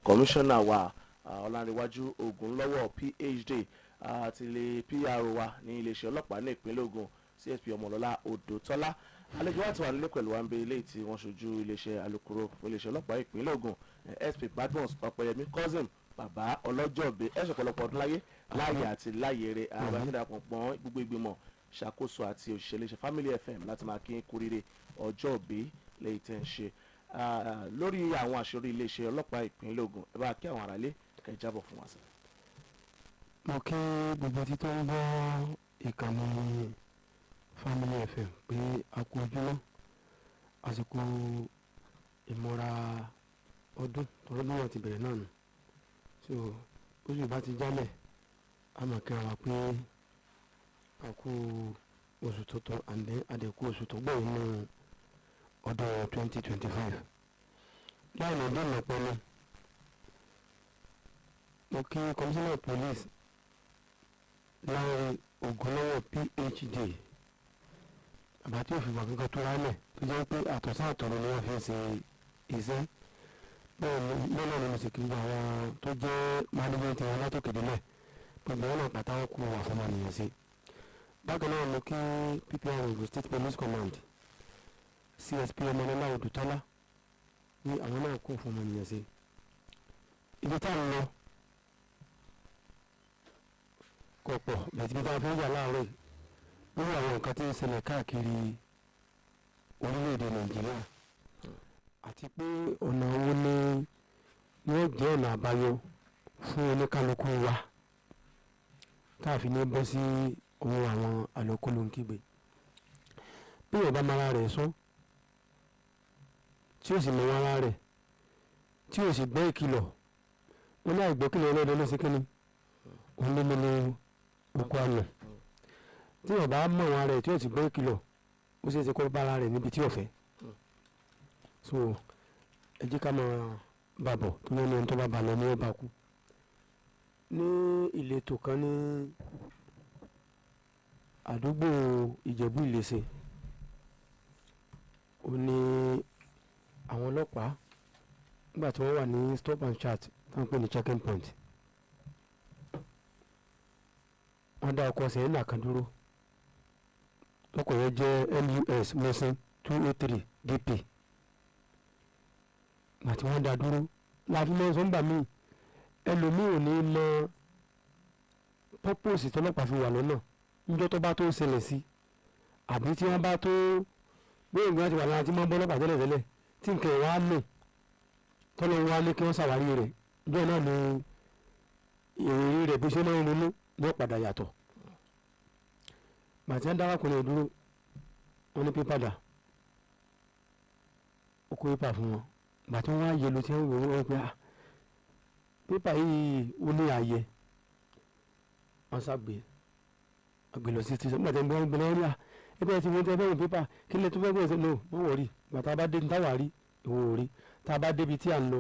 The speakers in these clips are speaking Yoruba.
kọmíṣánná wa Ọlánrewájú Ògúnlọ́wọ̀ PhD àti ilé PRO wa ní iléeṣẹ́ ọlọ́pàá ní ìpínlẹ̀ Ògùn CSP Ọmọlọ́lá Odòtọ́lá. Àlejò wa ti wà nílé pẹ̀lú wa ń bẹ ilé tí wọ́n ṣojú iléeṣẹ́ alukoro fún iléeṣẹ́ ọlọ́pàá ìpínlẹ̀ Ògùn SP Badmus Ọ̀pẹ̀yẹmí cousin bàbá ọlọ́jọ́bí ẹ̀ṣẹ̀ ọ̀pọ̀lọpọ̀ ọdún láyé àti láyé rẹ̀ àbájáde pọ̀n gbogbo ìgbìmọ̀ ṣàkóso àti òṣìṣẹ́ iléeṣẹ́ Family FM láti máa kí kúrire ọjọ́ òbí lẹ́yìn tẹ́ ń ṣe lórí àwọn àṣírí iléeṣẹ́ ọlọ́pàá ìpínlẹ̀ Ògùn ẹ bá kí àwọn aráalé kẹ́ jábọ̀ fún wa sí. mo kí gbogbo tí tó ń gbọ́ ìkànnì Family FM pé a kú ojúmọ́ àsìkò ìmúra ọdún tọdún náà ti bẹ̀rẹ̀ náà nù so oṣù bá ti jálẹ̀ a máa kíra wa pé a kú oṣù tuntun àndẹ́ àdẹ̀kú oṣù tó gbọ́ nínú ọdún 2025 láì ní ọdún ìmọ̀pẹ́ náà mo kí komisanna police Láńrè Ògúnlọ́wọ̀ PhD àbátí òfin wà kankan tó rálẹ̀ tó jẹ́ pé àtọ̀sán àtọ̀rọ̀ ni wọ́n fi ń ṣe iṣẹ́ bẹ́ẹ̀ ni mo sì kí àwọn tó jẹ́ management wọn látòkèdélẹ̀ gbogbo wọn náà pàtàkì kú wà fún ọmọnìyàn sí. bákan náà mo kí PPR Ogun State Police Command CSP Ọmọlọ́lá Odòtọ́lá ní àwọn náà kú fún ọmọnìyàn sí. ibi tá à ń lọ kọ̀pọ̀ bẹ̀tìbí tá a fẹ́ yà láàárọ̀ lórí àwọn nǹkan tí ń ṣẹlẹ̀ káàkiri orílẹ̀-èdè Nàìjíríà àti pé ọ̀nà owó ni wọ́n jẹ́ ọ̀nà àbáyọ fún oníkálukú wa tá a fi ní bọ́ sí ohun àwọn àlòkólóńkígbe bí ọba mara rẹ̀ sọ tí ó sì mọ ara rẹ̀ tí ó sì gbọ́ ìkìlọ̀ wọn láì gbọ́ kìlọ̀ ọlọ́dẹ ló ṣe kíni òun ló mẹ́nu oko àná tí ọba mọ̀ ara rẹ̀ tí ó sì gbọ́ ìkìlọ̀ ó ṣe é ṣe kó bá ara rẹ̀ níbi tí ó fẹ́ so ẹ jẹ́ ká máa bàbọ̀ tó ní ẹni tó bá balẹ̀ ní ọba kú ní ìletò kan ní àdúgbò Ìjẹ̀bú Ìlẹsẹ̀ ó ní àwọn ọlọ́pàá nígbà tí wọ́n wà ní stop and chat tó ń pè ní checking point wọ́n dá ọkọ̀ sẹ́yìnà kan dúró lọ́kọ̀ yẹn jẹ́ MUS Mosin 203 DP àti wọ́n dá dúró láti mọ́ sọ́ńgbà míì ẹlòmíì ò ní mọ pọ́pọ́sì tọ́lọ́pàá fi wà lọ́nà níjọ́ tó bá tó ṣẹlẹ̀ sí àbí tí wọ́n bá tó gbé ìgbìmọ̀ àti wà lára tí wọ́n bọ́ lọ́pàá tẹ́lẹ̀ tí nǹkan ìwà á nù tọ́lọ́ wa ní kí wọ́n ṣàwárí rẹ̀ ìjọ náà ni ìrírí rẹ̀ bó ṣe máa ń ronú yóò padà yàtọ̀ bàtí wọ́n dáwàkùnrin dúró wọ́n ní pépà dà ó kó pépà fún wọn bàtí wọ́n wá yẹ ló ti ń wò wọ́n pé pépà yìí ó ní ààyè wọ́n ṣàgbé àgbélọ̀ sí ti sọ nígbà tí wọ́n gbé lọ́wọ́ rí ẹgbẹ́ tí wọ́n tẹ́ fẹ́ wọ pépà kí lè tó fẹ́ gbé ẹsẹ̀ no wọ́n wọ̀ rí bàtà bá dé ní táwà rí ìwọ̀n ò rí tá a bá débi tí à ń lọ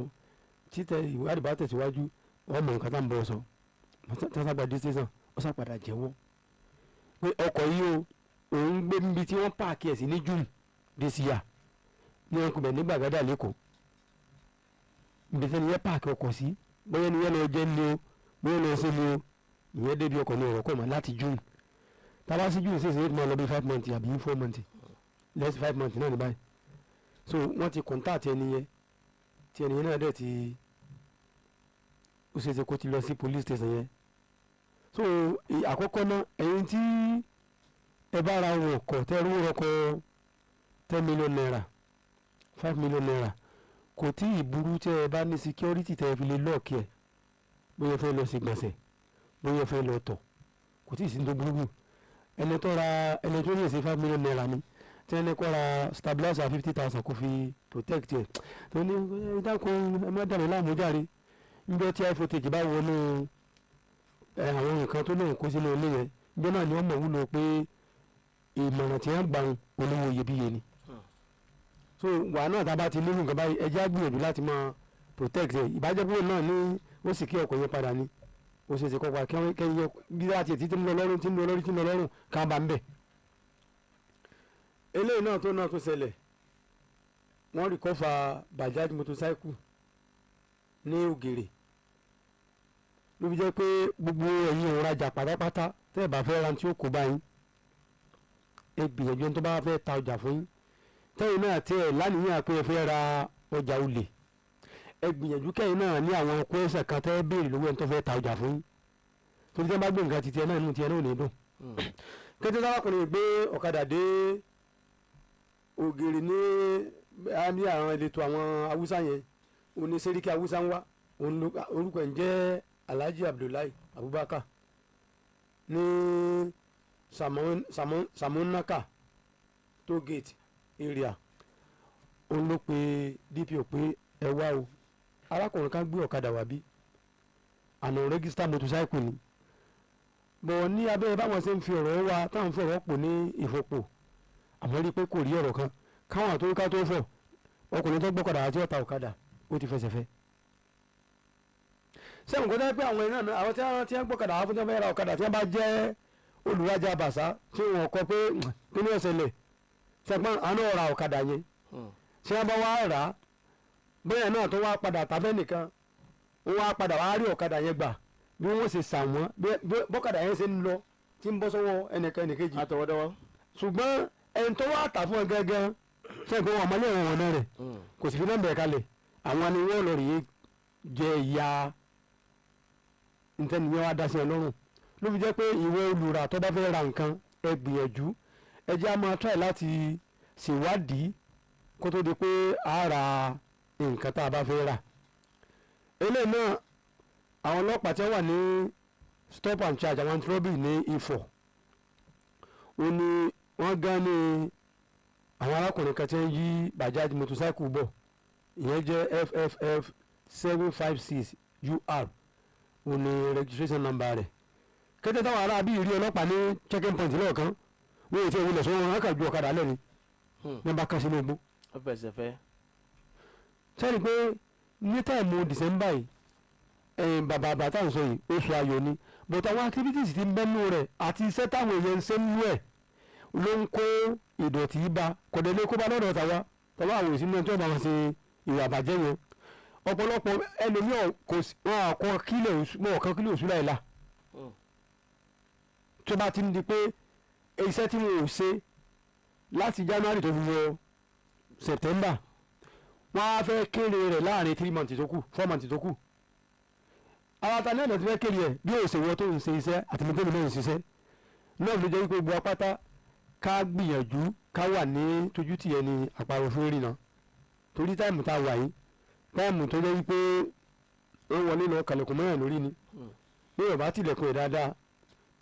títẹ̀ ìwádìí bá tẹ̀síwájú wọ́n mọ̀ nǹkan tá à ń bọ̀ sọ tá a sábà dé station wọ́n sàpadà jẹ́wọ́ pé ọkọ̀ yìí o òun gbé níbi tí wọ́n páàkì ẹ̀ sí ní June this year ní wọn kò bẹ̀ ní Gbàgádà lẹ́kọ̀ọ́ ibi tí wọ́n páàkì ọkọ̀ sí bóyá ni wọ́n lọ jẹ́ ni o bóyá lọ sí ni o ìyẹn débi ọkọ̀ ní ọ̀rọ̀ kọ̀ mọ́ láti June tábà sí June 6 8 months lọ bí 5 months àbí 4 months less 5 months náà ní báyìí so wọ́n ti contact ẹni yẹn tí ẹni yẹn náà dẹ̀ ti ó ṣe é ṣe kó ti lọ sí police station yẹn so àkọ́kọ́ náà ẹ̀yin tí ẹ bá ra wọn ọkọ̀ tẹ́ ẹrú ọkọ̀ 10 million naira 5 million naira kò tí ì burú tẹ́ ẹ bá ní security tẹ́ ẹ fi lè lọ́ọ̀kì ẹ̀ bóyá fẹ́ lọ sí gbọ̀nsẹ̀ bóyá fẹ́ lọ tọ̀ kò tí ì sí ní tó burú ẹni tó lè ṣe 5 million naira ni tí ẹni kọ́ ra stabilizer 50,000 kó fi protect ẹ̀ tó ní ìdákun ẹ má dànù láàmú járe níjọ́ tí iPhone bá wọnú àwọn nǹkan tó lóun kó sínú ilé yẹn níjọ́ náà ni wọ́n mọ̀ wúlò pé ìmọ̀ràn tí wọ́n gbà ń olówó iyebíye ni so wà náà tá a bá ti nílùú nǹkan báyìí ẹjẹ́ á gbìyànjú láti máa protect ẹ̀ ìbájẹ́pọ̀ náà ní ó sì kí ọkọ̀ yẹn padà ní ó ṣe é ṣe kọ́ pa kẹ́yìn bí láti ètí tí ń lọ lọ́rùn tí ń lọ lọ́rùn tí ń lọ lọ́rùn ká bá ń bẹ̀. eléyìí náà tó ṣẹlẹ̀ wọ́n rìkọ́fà Bajaj motorcycle ní Ògèrè ló fi jẹ́ pé gbogbo ẹ̀yin òǹrajà pátápátá tẹ́ ẹ̀ bá fẹ́ ra tí ó kó báyìí ẹ gbìyànjú ẹni tó bá fẹ́ ta ọjà fún yín tẹ́yìn náà tí ẹ̀ lánìyàn pé ẹ fẹ́ ra ọjà olè ẹ gbìyànjú kẹ́yìn náà ní àwọn kwẹ́sẹ̀ kan tẹ́ ẹ béèrè lọ́wọ́ ẹni tó fẹ́ ta ọjà fún yín torí tẹ́ bá gbé nǹkan ti tiẹ̀ náà inú tiẹ̀ náà ò ní dùn. kété sábàkùnrin gbé ọ̀kadà dé Ògèrè ní àmì àwọn ìletò àwọn Haúsá yẹn òní sẹ́ríkì Haúsá ń wá orúkọ ẹ̀ ń jẹ́ Alhaji Abdullahi Abubakar ní Samonaka toll gate area òun ló pe DPO pé ẹ wá o arákùnrin kan gbé ọ̀kadà wá bí àná rẹ́gísítà motorcycle ni bọ̀ ní abẹ́rẹ́ báwọn ṣe ń fi ọ̀rọ̀ wa táwọn fi ọ̀rọ̀ pò ní ìfọ̀pọ̀ àmọ́ rí i pé kò rí ọ̀rọ̀ kan káwọn àtòríká tó fọ̀ ọkùnrin tó gbọ́kadà àti ọ̀tá ọ̀kadà ó ti fẹsẹ̀ fẹ́. sẹ́wọ̀n kó dẹ́ pé àwọn èèyàn àwọn tí wọ́n gbọ́kadà àwọn tí wọ́n fẹ́ ra ọ̀kadà tí wọ́n bá jẹ́ olùwájà bàṣá tí wọ́n kọ pé kí ni ó ṣẹlẹ̀ sẹ́gbọ́n àwọn ọ̀rà ọ̀kadà yẹn tí wọ́n bá wá rà á bóyá náà tó wá padà tàfẹ́ nìkan wọ́n wá padà wá rí ọ̀kadà yẹn gbà bí wọ́n ṣe sà wọ́n bọ́kadà yẹn ṣe ń lọ tí ń bọ́ sọ́wọ́ ẹnìkejì àtọwọ́dọ́wọ́ ṣùgbọ́n ẹni tó wá tà fún ẹ gángan sẹ́gbọ́n wọn àmọ́lé ẹ̀wọ̀n náà rẹ̀ kò sì fi nọ́mbà ẹ̀ kalẹ̀ àwọn ni wọ́n lọ rí jẹ ìyá ntẹ́niyẹn wá dá sí ẹ lọ́rùn ló fi jẹ́ pé ìwọ olùrà tó bá fẹ́ ra nǹkan ẹ gbìyànjú ẹ jẹ́ á máa try láti ṣèwádìí kó tó di pé a ra nǹkan tá a bá fẹ́ rà eléyìí náà àwọn ọlọ́pàá tí wọ́n wà ní stop and charge àwọn antirọ́bì ní Ifọ̀ ó ní wọ́n gán ní àwọn arákùnrin kan tí ń yí Bajaj motorcycle bọ̀ ìyẹn jẹ́ FFF 756 UR ó ní registration number rẹ̀ kété táwọn ará bí ìrí ọlọ́pàá ní checking point lọ́ọ̀kan wọ́n yóò tí òun lọ sọ wọn kà ju ọ̀kadà lẹ́ni ní bá kán sínú igbó. ó fẹsẹ̀ fẹ́. sẹ́ni pé ní táìmù December yìí bàbá àbátà ń sọ yìí oṣù ayọ̀ ni but àwọn activities ti ń bẹ́nu rẹ̀ àti iṣẹ́ táwọn èèyàn ń ṣe nínú ẹ̀ ló ń kó ìdọ̀tí bá kọ̀dẹ̀lé kó bá lọ́dọ̀ tàwa àwọn òsínú ẹni tó bá wọn ṣe ìwà àbàjẹ́ yẹn ọ̀pọ̀lọpọ̀ ẹlòmíràn wọn àkọ́ kílẹ̀ oṣù láìla tó bá ti ń di pé iṣẹ́ tí wọn ò ṣe láti January tó fi wọ September wọ́n á fẹ́ kéré rẹ̀ láàrin 3 months tó kù 4 months tó kù àwọn ta náà ti fẹ́ kéré ẹ̀ bí òṣèwọ́ tó ń ṣe iṣẹ́ àti mẹ́tẹ́lẹ̀ náà ń ṣiṣẹ́ náà ló jẹ́ wípé gbogbo apáta ká gbìyànjú ká wà ní tójútì ẹni àparò fún ìrìnà torí táìmù tá a wà yìí táìmù tó jẹ́ wípé wọ́n wọlé lọ kàlẹ̀kùn mọ́yàn lórí ni bí Yorùbá tilẹ̀kùn ẹ̀ dáadáa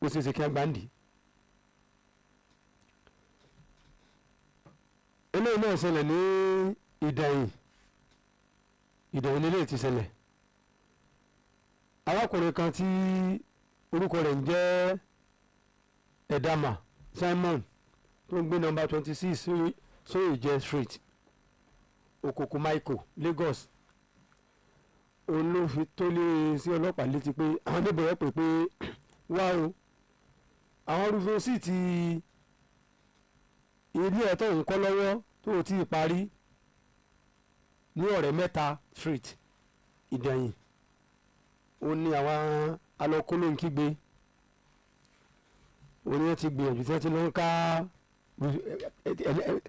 ó ṣeé ṣe kí á gbáǹdì. eléyìí náà ṣẹlẹ̀ ní Ìdàyìn nílé ti ṣẹlẹ̀ arákùnrin kan tí orúkọ rẹ̀ ń jẹ́ Ẹ̀dàmà Simon tó ń gbé nọ́mbà 26 Sóyèjẹ Street Okoko Maiko Lagos òun ló fi tó lé sí ọlọ́pàá létí pé àwọn oníbẹ̀rẹ̀ pè pé wá o àwọn rúfin sí ti ilé ẹ̀ tó ń kọ́ lọ́wọ́ tó o ti parí ní Ọ̀rẹ́ Mẹ́ta Street Ìdàyìn ó ní àwọn alọ́kóló ń kígbe ó ní wọ́n ti gbìyànjú tí wọ́n ti lọ ń ká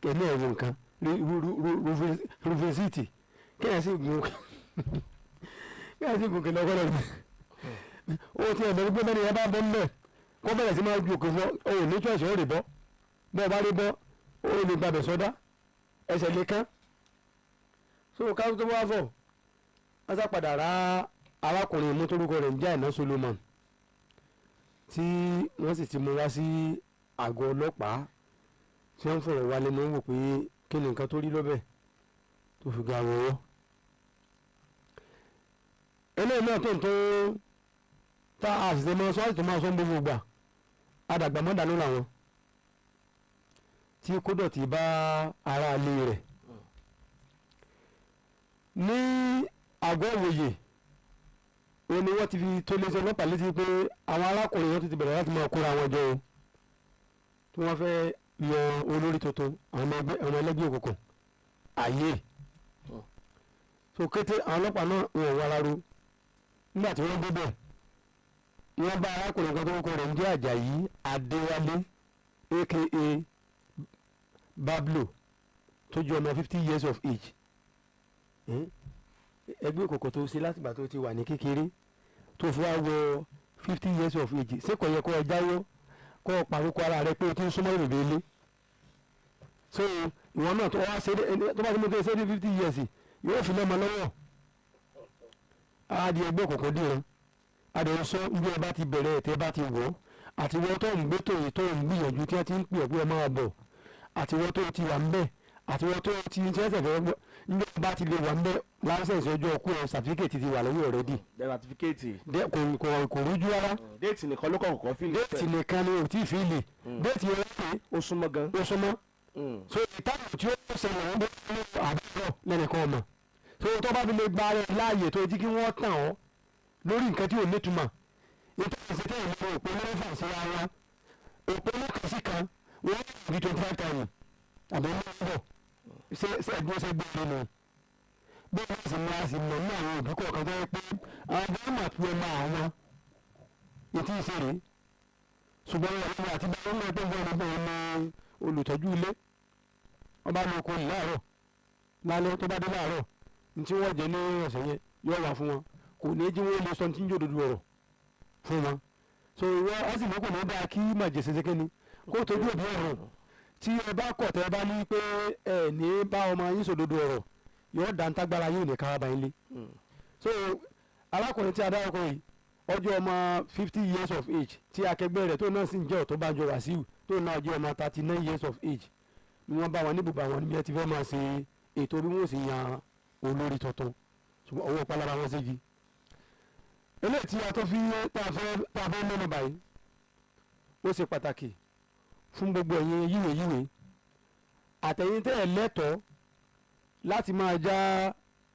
ẹ̀lẹ́ ẹ̀wọ̀n nǹkan rúfẹ́sìtì kéèyàn sì gùn kí lọ́kọ́lọ́ rẹ̀ ó ti ẹ̀bẹ̀rẹ̀ gbé mẹ́rin ẹ bá bọ́ nílẹ̀ kó bẹ̀rẹ̀ sí máa ju òkè fún ọ ní chọ́ọ̀ṣì ó rè bọ́ bọ́ bá rí bọ́ ó lè gbàbẹ̀ sọ́dá ẹsẹ̀ lè kán so ká tó wá fọ̀ wọ́n sá padà rà arákùnrin mọ́tòrúkọ rẹ̀ ń jẹ́ Àìná Solomon tí wọ́n sì ti mú wá sí àgọ́ ọlọ́pàá tí wọ́n fọ̀rọ̀ wá lẹ́nu wò pé kí ni nǹkan tó rí lọ́bẹ̀ tó fi ga wọ́wọ́. eléyìí náà tó ń tó tá a sì máa sọ àti tó máa sọ gbogbo gbà àdàgbà mọ́dà ló làwọn tí kó dọ̀tí bá ara ilé rẹ̀ ní àgọ́ òwòye òun ni wọ́n ti fi tó léṣe ọlọ́pàá létí pé àwọn arákùnrin wọn ti bẹ̀rẹ̀ láti máa kóra wọn jọ o tí wọ́n fẹ́ yọ olórí tuntun àwọn ẹlẹ́gbẹ́ òkùnkùn ààyè so kété àwọn ọlọ́pàá náà wọ̀ wá láró nígbà tí wọ́n débẹ̀ wọ́n bá arákùnrin kan tó ń kọ́ rẹ̀ ń jẹ́ Àjàyí Adéwálé aka Bablo tó jẹ́ ọmọ 50 years of age ẹgbẹ́ òkòkò tó ṣe látìgbà tó ti wà ní kékeré tó fi wá wọ 50 years of age ṣé kò yẹ kó o jáwọ́ kó o pàrókò ara rẹ pé o ti ń súnmọ́ ìròbé ilé so ìwọ náà tó wá ṣe tó bá ti mú tó ṣe ní 50 years yóò fi lọ́mọ lọ́wọ́ adi ẹgbẹ́ òkòkò dìran adìyẹ sọ bí ẹ bá ti bẹ̀rẹ̀ ẹ̀ tẹ́ bá ti wọ̀ àti wọ́n tó ń gbé tòyè tó ń gbìyànjú tí wọ́n ti ń pè ọ́ pé ẹ máa bọ̀ àti wọ́n tó ti wà ń bẹ̀ àti wọ́n tó ti ń ṣẹ́sẹ̀ fẹ́ gbọ́ nígbà tó bá ti lè wà ń bẹ̀ láńsẹ̀sì ọjọ́ ọkú ẹ̀ sàtífíkèétì ti wà lọ́wọ́ ọ̀rẹ́dì. sàtífíkèétì. kò rújú rárá. déètì nìkan ló kọ̀ọ̀kan fíìlì. déètì nìkan ni ò tí ì fíìlì. déètì yẹn wọ́n pè ó súnmọ́ gan. ó súnmọ́. so ìtàkùn tí ó ṣẹlẹ̀ ń bọ́ àbúrò lẹ́nìkan ọmọ. so tó bá fi lè gba ara ẹ̀ láàyè tó jí kí wọ́n tàn ọ́ lórí nǹkan tí ò nítumọ̀ ìtọ́sí tẹ́ ìlú òpó mẹ́fà sí ara òpó mẹ́kànsí kan wọ́n rí 25 times àbí wọ́n bọ̀ ṣe ẹgbẹ́ ṣe gbé nínú bí wọ́n sì máa sì mọ̀ ní àwọn òbí kọ̀ọ̀kan tó yẹ pé àwọn gírámà tó ẹ máa wọn ètí ìṣeré ṣùgbọ́n ọ̀rọ̀ àti bẹ́ẹ̀ ní ẹgbẹ́ wọn nígbà wọn ní olùtọ́jú ilé wọ́n bá lọ kó láàárọ̀ lálẹ́ tó bá dé láàárọ̀ ní tí wọ́n jẹ ní ọ̀sẹ̀ yẹn yóò wà fún wọn kò ní jí wọ́n lè sọ tí ń jò dodo ọ̀rọ̀ fún wọn so ìwọ ọ sì mọ́kò ní dáa kí màjèsè ṣe kíni kó tójú òbí ọ̀rọ̀ tí ẹ bá kọ̀ tẹ́ ẹ bá ní pé ẹ ní bá ọmọ yín sòdodo ọ̀rọ̀ yóò dá ntágbára yóò ní káwá bá yín lé so arákùnrin tí a dárúkọ yìí ọjọ́ ọmọ 50 years of age tí akẹgbẹ́ rẹ̀ tó náà sì ń jẹ́ Ọ̀tọ́bánjọ Wàsíù tó náà jẹ́ ọmọ 39 years of age ni wọ́n bá wọn ní ibùba wọn níbi ẹ ti fẹ́ máa ṣe ètò bí wọ́n sì yan olórí tuntun ṣùgbọ́n ọwọ́ pálára wọn ṣe jí eléyìí tí a tó fi tá a fẹ́ mẹ́nu báyìí ó ṣe pàtàkì fún gbogbo ẹ̀yin yíwèyíwè àtẹ̀yin tẹ́ ẹ̀ lẹ́tọ̀ọ́ láti máa já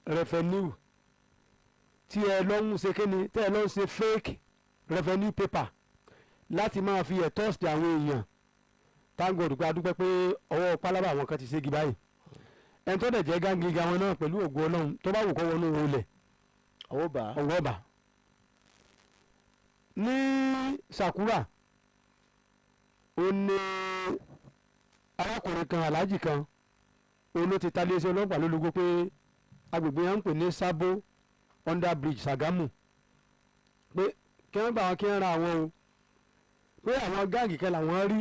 revenue tí ẹ lọ ń ṣe kíni tẹ́ ẹ lọ ń ṣe fake revenue paper láti máa fi ẹ̀tọ́ sí àwọn èèyàn táǹgọ̀dù pé adúpẹ́ pé ọwọ́ pálábà àwọn kan ti ṣégi báyìí ẹni tó dẹ̀ jẹ́ gángíga wọn náà pẹ̀lú ògo Ọlọ́run tó bá wù kọ́ wọnú olè ọwọ́ bá ní Sakura ó ní arákùnrin kan aláàjì kan òun ló ti ta iléeṣẹ́ ọlọ́pàá lólobó pé agbègbè yẹn ń pè ní Sabo under bridge Sagamu pé kí wọ́n gbà wọn kí wọ́n ra àwọn o pé àwọn gáàgì kan làwọn rí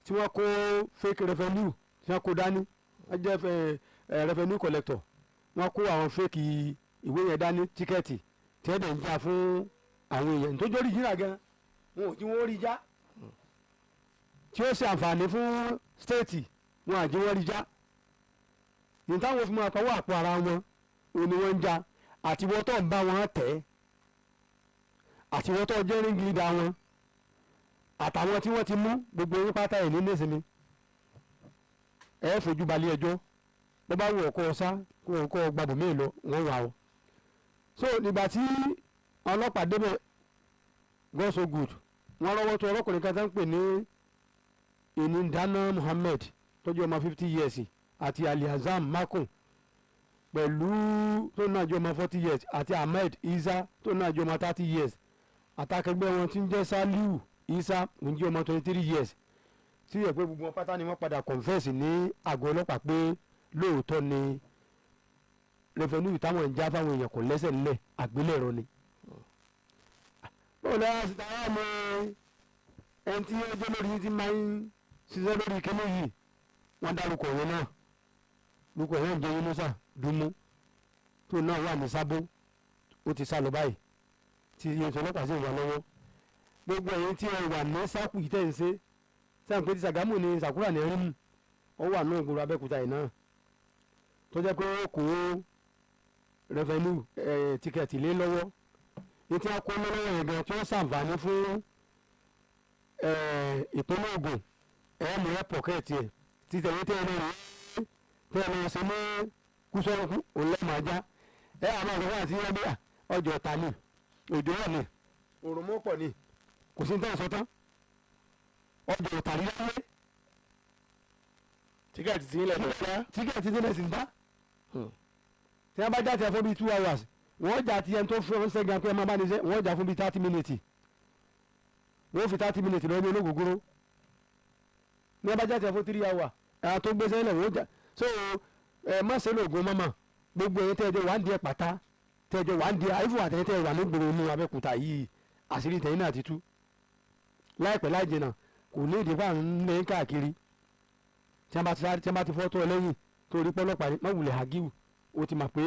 tí wọ́n kó fake revenue tí wọ́n kó dání wọ́n jẹ́ revenue collector wọ́n kó àwọn fake ìwé yẹn dání tíkẹ́ẹ̀tì tí wọ́n dẹ̀ ń já fún àwọn èèyàn tó jórí jìnnà gan wọn ò tí wọ́n rí já tí ó ṣe àǹfààní fún stéètì wọn àjí wọ́n rí já ní táwọn fi máa pawọ́ àpò ara wọn ò ní wọ́n ń já àti wọ́n tó ń bá wọn tẹ̀ àti wọ́n tó jẹ́ ríngìlìdà wọn àtàwọn tí wọ́n ti mú gbogbo yín pátá ẹ̀ ní nísìnyí ẹ̀ fojú balẹ̀ ẹjọ́ bó bá wù ọkọ̀ ọ̀sá kó ọkọ̀ gbàgbọ́ mí lọ wọ́n wà ó so nígbà tí ọlọ́pàá débẹ̀ God so good wọ́n rọ́wọ́ tó ọlọ́kùnrin kan tó ń pè ní Ìnìdáná Muhammed tó jẹ́ ọmọ 50 years àti Aliazam Makun pẹ̀lú tó náà jẹ́ ọmọ 40 years àti Ahmed Isa tó náà jẹ́ ọmọ 30 years àtàkẹgbẹ́ wọn tí ń jẹ́ Saliu Isa ń jẹ́ ọmọ 23 years tí yẹ pé gbogbo wọn pátá ni wọ́n padà confess ní àgọ́ ọlọ́pàá pé lóòótọ́ ni revenue táwọn ń já fáwọn èèyàn kò lẹ́sẹ̀ nílẹ̀ àgbélẹ̀rọ ni. báwo ni a sì ta wá mọ ẹni tí ó jẹ́ lórí ti máa ń ṣiṣẹ́ lórí kíní yìí wọ́n dárúkọ yẹn náà lórúkọ yẹn ń jẹ́ Yunusa Dumu tó náà wà ní Sábó ó ti sá lọ báyìí tí iye ìṣòro ọlọ́pàá sì wà lọ́wọ́ gbogbo ẹ̀yin tí ẹ wà ní sáàkù yìí tẹ̀ ń ṣe sáà pé ti Sàgámù ní Sàkúrà ní rímù ó wà ní ìgboro Abẹ́òkúta yìí náà tó jẹ́ pé ó kó revenue tíkẹ́ẹ̀tì lé lọ́wọ́ ní tí wọ́n kó lọ́wọ́ yẹn gan tí wọ́n ṣàǹfààní fún ìpínlẹ̀ Ògùn mú ẹ pọ̀kẹ́ẹ̀tì ẹ̀ tí tẹ̀wé tẹ́ ẹ lọ́rùn tẹ́ ẹ lọ́rùn sí ní kúsọ́ọ̀kú òǹlẹ́màájá àmọ́ ọ̀gá àti yábíà ọjọ́ ọ̀tá ni òjò rọ̀ ni òrùmọ́ pọ̀ ni kò sí ní tẹ́ ẹ sọ tán ọjọ́ ọ̀tá rí lálẹ́ tíkẹ́ẹ̀tì tí ilẹ̀ lọ dá tíkẹ́ẹ̀tì tí ilẹ̀ sì ń dá tí wọ́n bá já tiẹ̀ fún bíi 2 hours wọ́n já tiẹ̀ tó fún ọ́n sẹ́gun pé ẹ máa bá ní sẹ́ wọ́n já fún bíi 30 minutes wọ́n fi 30 minutes lọ́ọ́ ní olóògógóró ní wọ́n bá já tiẹ̀ fún 3 hours àwọn tó gbé sẹ́lẹ̀ wọ́n já so má ṣe lóògùn mọ́mọ́ gbogbo ẹ̀yẹ tẹ́jọ́ wà ń di ẹ̀ pátá tẹ́jọ́ wà ń di àìfún àtẹ̀yẹ tẹ́jọ́ wà ní gbòòrò ní Abẹ́òkúta yìí àṣírí tẹ̀yìn náà ti tú láìpẹ́ láì jìnnà kò ní ìdí fáwọn ní káàkiri tí wọ́n bá ti fọ́ tó ọ lẹ́yìn tó rí pọ́lọ́pàá má wulẹ̀ hagiu o ti mọ̀ pé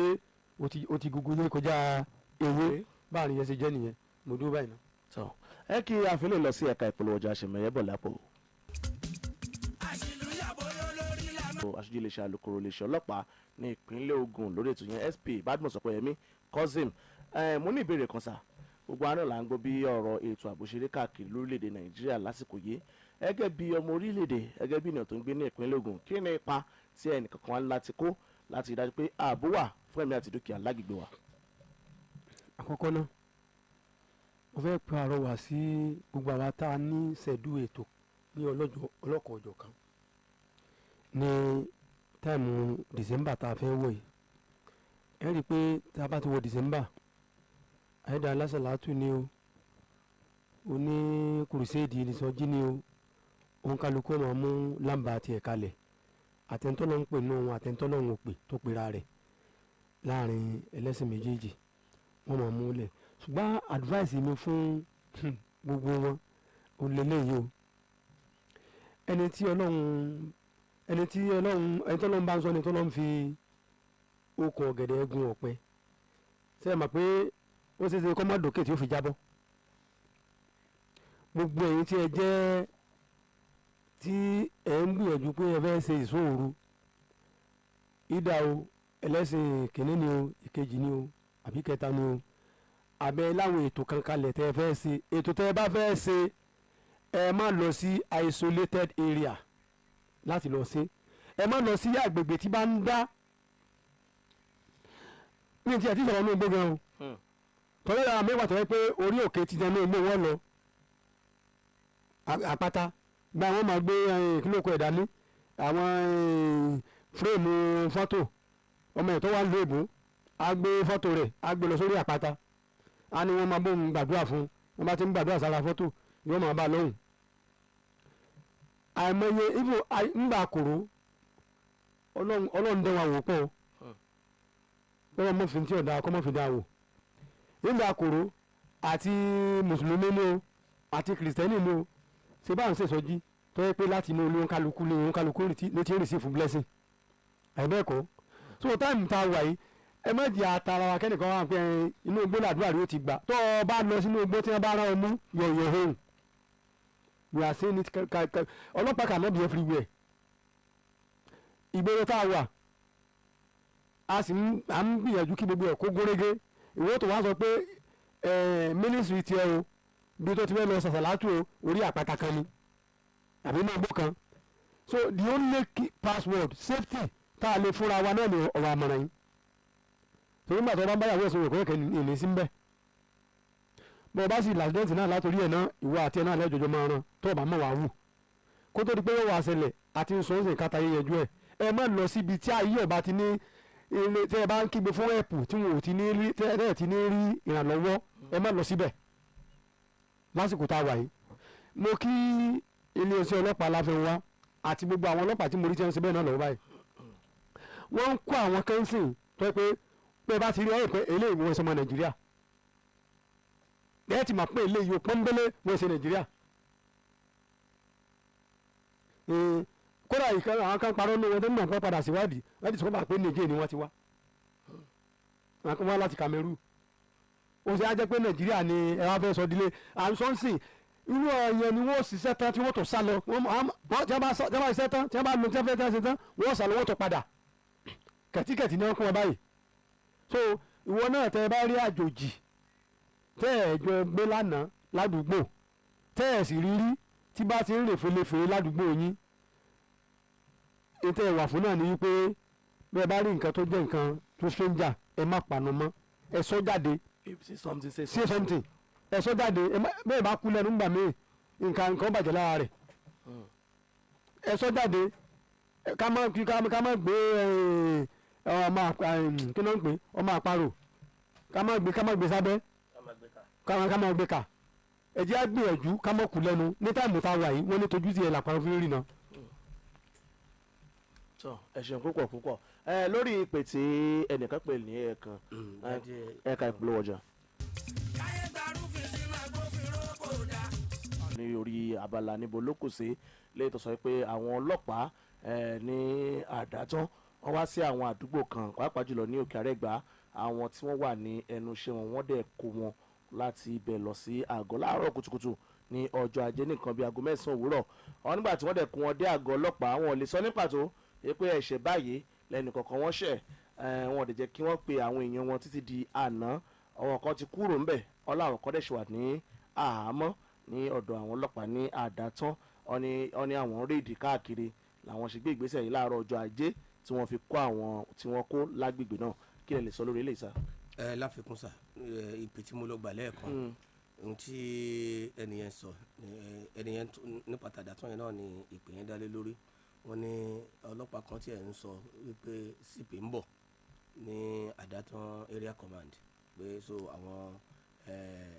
o ti gugu ní kọjá ewé báàrin yẹn ṣe jẹ́ nìyẹn mo dúró báyìí náà. tọ́ ẹ kí àfilẹ̀ lọ sí ẹ̀ka ìpolówó ọjà àṣemẹ̀yẹ bọ̀ lápò. aṣojú iléeṣẹ́ alukoro iléeṣẹ́ ọlọ́pàá ní ìpínlẹ̀ Ògùn lórí ètò yẹn SP Badmus Ọpẹ́yẹmí Cousin mo ní ìbéèrè kan sá gbogbo àná là ń gbọ́ bí ọ̀rọ̀ ètò ààbò ṣe rí káàkiri lórílẹ̀‐èdè Nàìjíríà lásìkò yìí gẹ́gẹ́ bí ọmọ orílẹ̀‐èdè gẹ́gẹ́ bí ènìyàn tó ń gbé ní ìpínlẹ̀ Ògùn kí ni ipa tí ẹnìkankan wá láti kó láti dájú pé ààbò wà fún ẹ̀mí àti dúkìá lágbègbè wa. àkọ́kọ́ náà mo fẹ́ pe àrọwà sí gbogbo àwa tá a ní ṣẹ̀dú ètò ní ọlọ́kọ̀ ọjọ́ kan ní táìmù December tá a fẹ́ wọ̀ yìí ẹ rí i pé tá a bá ti wọ December àyẹ̀dá alásàlátù ni o oní kùrùsẹ́ẹ̀dì ìsọjí ni o òun kálukú máa mú lámbà tiẹ̀ kalẹ̀ àtẹ̀ntọ́lọ́ ń pè nù wọn àtẹ̀ntọ́lọ́ ń pè tó pera rẹ̀ láàrin ẹlẹ́sìn méjèèjì wọ́n máa mú lẹ̀ ṣùgbọ́n advice mi fún gbogbo wọn ò lélẹ́yìí o ẹni tí Ọlọ́run bá ń sọ ni tọ́lọ́run fi okùn ọ̀gẹ̀dẹ̀ gun ọ̀pẹ ṣe é mọ̀ pé ó ṣeé ṣe kọ́ mọ́ dòkè tí ó fi jábọ́ gbogbo ẹ̀yin tí ẹ jẹ́ tí ẹ ń gbìyànjú pé ẹ fẹ́ ṣe ìṣòro ìdá o ẹlẹ́sìn kìíní ni o ìkejì ni o àbí kẹta ni o abẹ́ láwọn ètò kankanlẹ̀ tẹ́ ẹ fẹ́ ṣe ètò tẹ́ ẹ bá fẹ́ ṣe ẹ má lọ sí isolated area láti lọ ṣe ẹ má lọ sí àgbègbè tí bá ń dá ní ti àti ìsọ̀rọ̀ ní igbó gan o tọ́lá yàrá mẹ́wàá tọ́lá pé orí òkè ti dán ní igbó wọn lọ àpáta gba àwọn máa gbé kílókò ẹ̀dá ní àwọn fúrèmù fọ́tò ọmọ ẹ̀ tó wà lóò èbó á gbé fọ́tò rẹ̀ á gbé lọ sórí àpáta á ní wọ́n máa bóun gbàdúrà fún wọ́n bá ti ń gbàdúrà sára fọ́tò yóò máa bá lóhùn àìmọye ibo ńgbà kòró ọlọ́run dẹ́wà wò pọ̀ lọ́wọ́ mọ́fin tí ọ̀dà akọ́mọ́fin dá wò ńgbà kòró àti mùsùlùmí ni o àti kìrìsìtẹ́nì ni o ṣe báwọn ṣe sọjí tó yẹ pé láti inú ilé oníkálukú lé oníkálukú ló ti ń receive blessing àìbẹ́ẹ̀kọ́ so táìmù tá a wà yìí ẹ má jẹ́ àtàrà wa kẹ́nìkan wà pé inú igbó làdúrà rí ó ti gbà tó o bá lọ sínú igbó tí wọ́n bá rán ọ mú yọ̀yọ̀ home we are saying it ọlọ́pàá cannot be everywhere ìgboro tá a wà a sì ń gbìyànjú kí gbogbo ẹ̀ kó gúnrégé ìwé tó wá sọ pé ministry tiẹ̀ o bí tó ti fẹ́ lọ sàṣàlátù o orí àpáta kan ni àbí inú igbó kan so the only key password safety tá a lè fúnra wa náà ni ọ̀rọ̀ àmọ̀ràn yìí torí nígbà tó bá ń báyàwó ẹ̀sùn òkú ẹ̀kẹ́ ìní sí ń bẹ̀ bọ́ ọ bá sì làdẹ́ǹtì náà látòrí ẹ̀ náà ìwọ àti ẹ̀ náà lẹ́jọ́jọ́ máa ràn tó o bá mọ̀ wá wù kó tó di pé yóò wá ṣẹlẹ̀ àti sọ́ọ́sì kàtà yíyanjú ẹ̀ ẹ má lọ síbi tí ayé ọba ti ní ilé tí ẹ bá ń kígbe fún ẹ̀pù tí wọn ò ti ní rí tẹ́ẹ̀ ti ní rí ìrànlọ́wọ́ ẹ má lọ síbẹ̀ lásìkò tá a wà yìí mo kí iléeṣẹ́ ọlọ́pàá Láfẹnwá àti gbogbo àwọn ọlọ́pàá tí mo rí tí wọ́n ń ṣe bẹ́ẹ̀ náà lọ́wọ́ báyìí wọ́n ń kó àwọn kẹ́ńsìn tó yẹ pé pé bá ti rí ọ̀rẹ́ pé eléyìí wọ́n ṣe ọmọ Nàìjíríà ẹ̀ ti mà pé eléyìí pọ́nbélé wọ́n ṣe Nàìjíríà kódà ìkan àwọn kan parọ́ ní wọn tó ń mọ̀ pé padà síwádìí láti sọ pé Nàìjíríà ni wọ́n ti wá àwọn kan wá láti Cameroon ó ṣe á jẹ́ pé Nàìjíríà ni ẹ wá fẹ́ sọ dílé àǹsọ́nsìn irú ọ̀yẹ́ ni wọ́n ṣiṣẹ́ tán tí wọ́n tó sá lọ tí wọ́n bá ṣiṣẹ́ tán tí wọ́n bá lo tí wọ́n fẹ́ ṣe tán wọ́n sá lọ wọ́n tó padà kẹ̀tíkẹ̀tí ni wọ́n kún wọn báyìí so ìwọ náà tẹ́ ẹ bá rí àjòjì tẹ́ ẹ jọ gbé lánàá ládùúgbò tẹ́ ẹ sì rírí tí bá ti ń rìn fèlèfèlè ládùúgbò yín ètò ẹ̀wà fún náà ni wípé bẹ́ẹ̀ bá rí nǹkan tó jẹ́ nǹkan tó stranger ẹ má pànù mọ́ ẹ sọ jáde say something ẹ sọ jáde bẹ́ẹ̀ bá kú lẹ́nu ńgbà míì nǹkan bàjẹ́ lára rẹ̀ ẹ sọ jáde ká má gbé kí ló ń pè ọmọ àparò ká má gbé sábẹ́ ká má gbé ká ẹ jẹ́ á gbìyànjú ká mọ̀ kú lẹ́nu ní táìmù tá a wà yìí wọ́n ní tójú tiẹ̀ làpárò fi ń rìn náà. tọ ẹ ṣeun púpọ̀ lórí ìpè tí ẹnìkan pè ní ẹ̀ẹ̀kan ẹ̀ka ìpolówó ọjà. ní orí abala níbo ló kù sí lẹ́yìn tó sọ pé àwọn ọlọ́pàá ní àdátán wọ́n wá sí àwọn àdúgbò kan pàápàá jùlọ ní Òkè Àrẹ́gbá àwọn tí wọ́n wà ní ẹnu iṣẹ́ wọn wọ́n dẹ̀ kó wọn láti ibẹ̀ lọ sí àgọ́ láàárọ̀ kùtùkùtù ní ọjọ́ ajé nìkan bíi aago 9 òwúrọ̀ àwọn nígbà tí wọ́n dẹ̀ kó wọn dé àgọ́ ọlọ́pàá wọn ò lè sọ ní pàtó pé ẹ̀ṣẹ̀ báyìí lẹ́nu kọ̀ọ̀kan wọ́n ṣẹ̀ wọn ò dẹ̀ jẹ́ kí wọ́n pe àwọn èèyàn wọn títí di àná àwọn kan ti kúrò ńbẹ̀ ọláwọn kan dẹ̀ ṣe wà ní àhámọ́ ní ọ̀dọ̀ àwọn ọlọ́pàá ní àdátán wọ́n ní àwọn réèdì káàkiri làwọn ṣe gbé ìgbésẹ̀ yìí láàárọ̀ ọjọ́ ajé tí wọ́n fi kó àwọn tí wọ́n kó lágbègbè náà kí lè lè sọ lórí eléyìí sá. láfikún sá ìpè tí mo lọ gbà lẹ́ẹ̀kan ohun tí ẹnìyẹn sọ ẹnìyẹn ní pàtàkì àdátán yẹn náà ni ìpè yẹn dálé lórí wọ́n ní ọlọ́pàá kan tí ẹ̀ ń sọ wípé CP ń bọ̀ ní àdátán area command pé so àwọn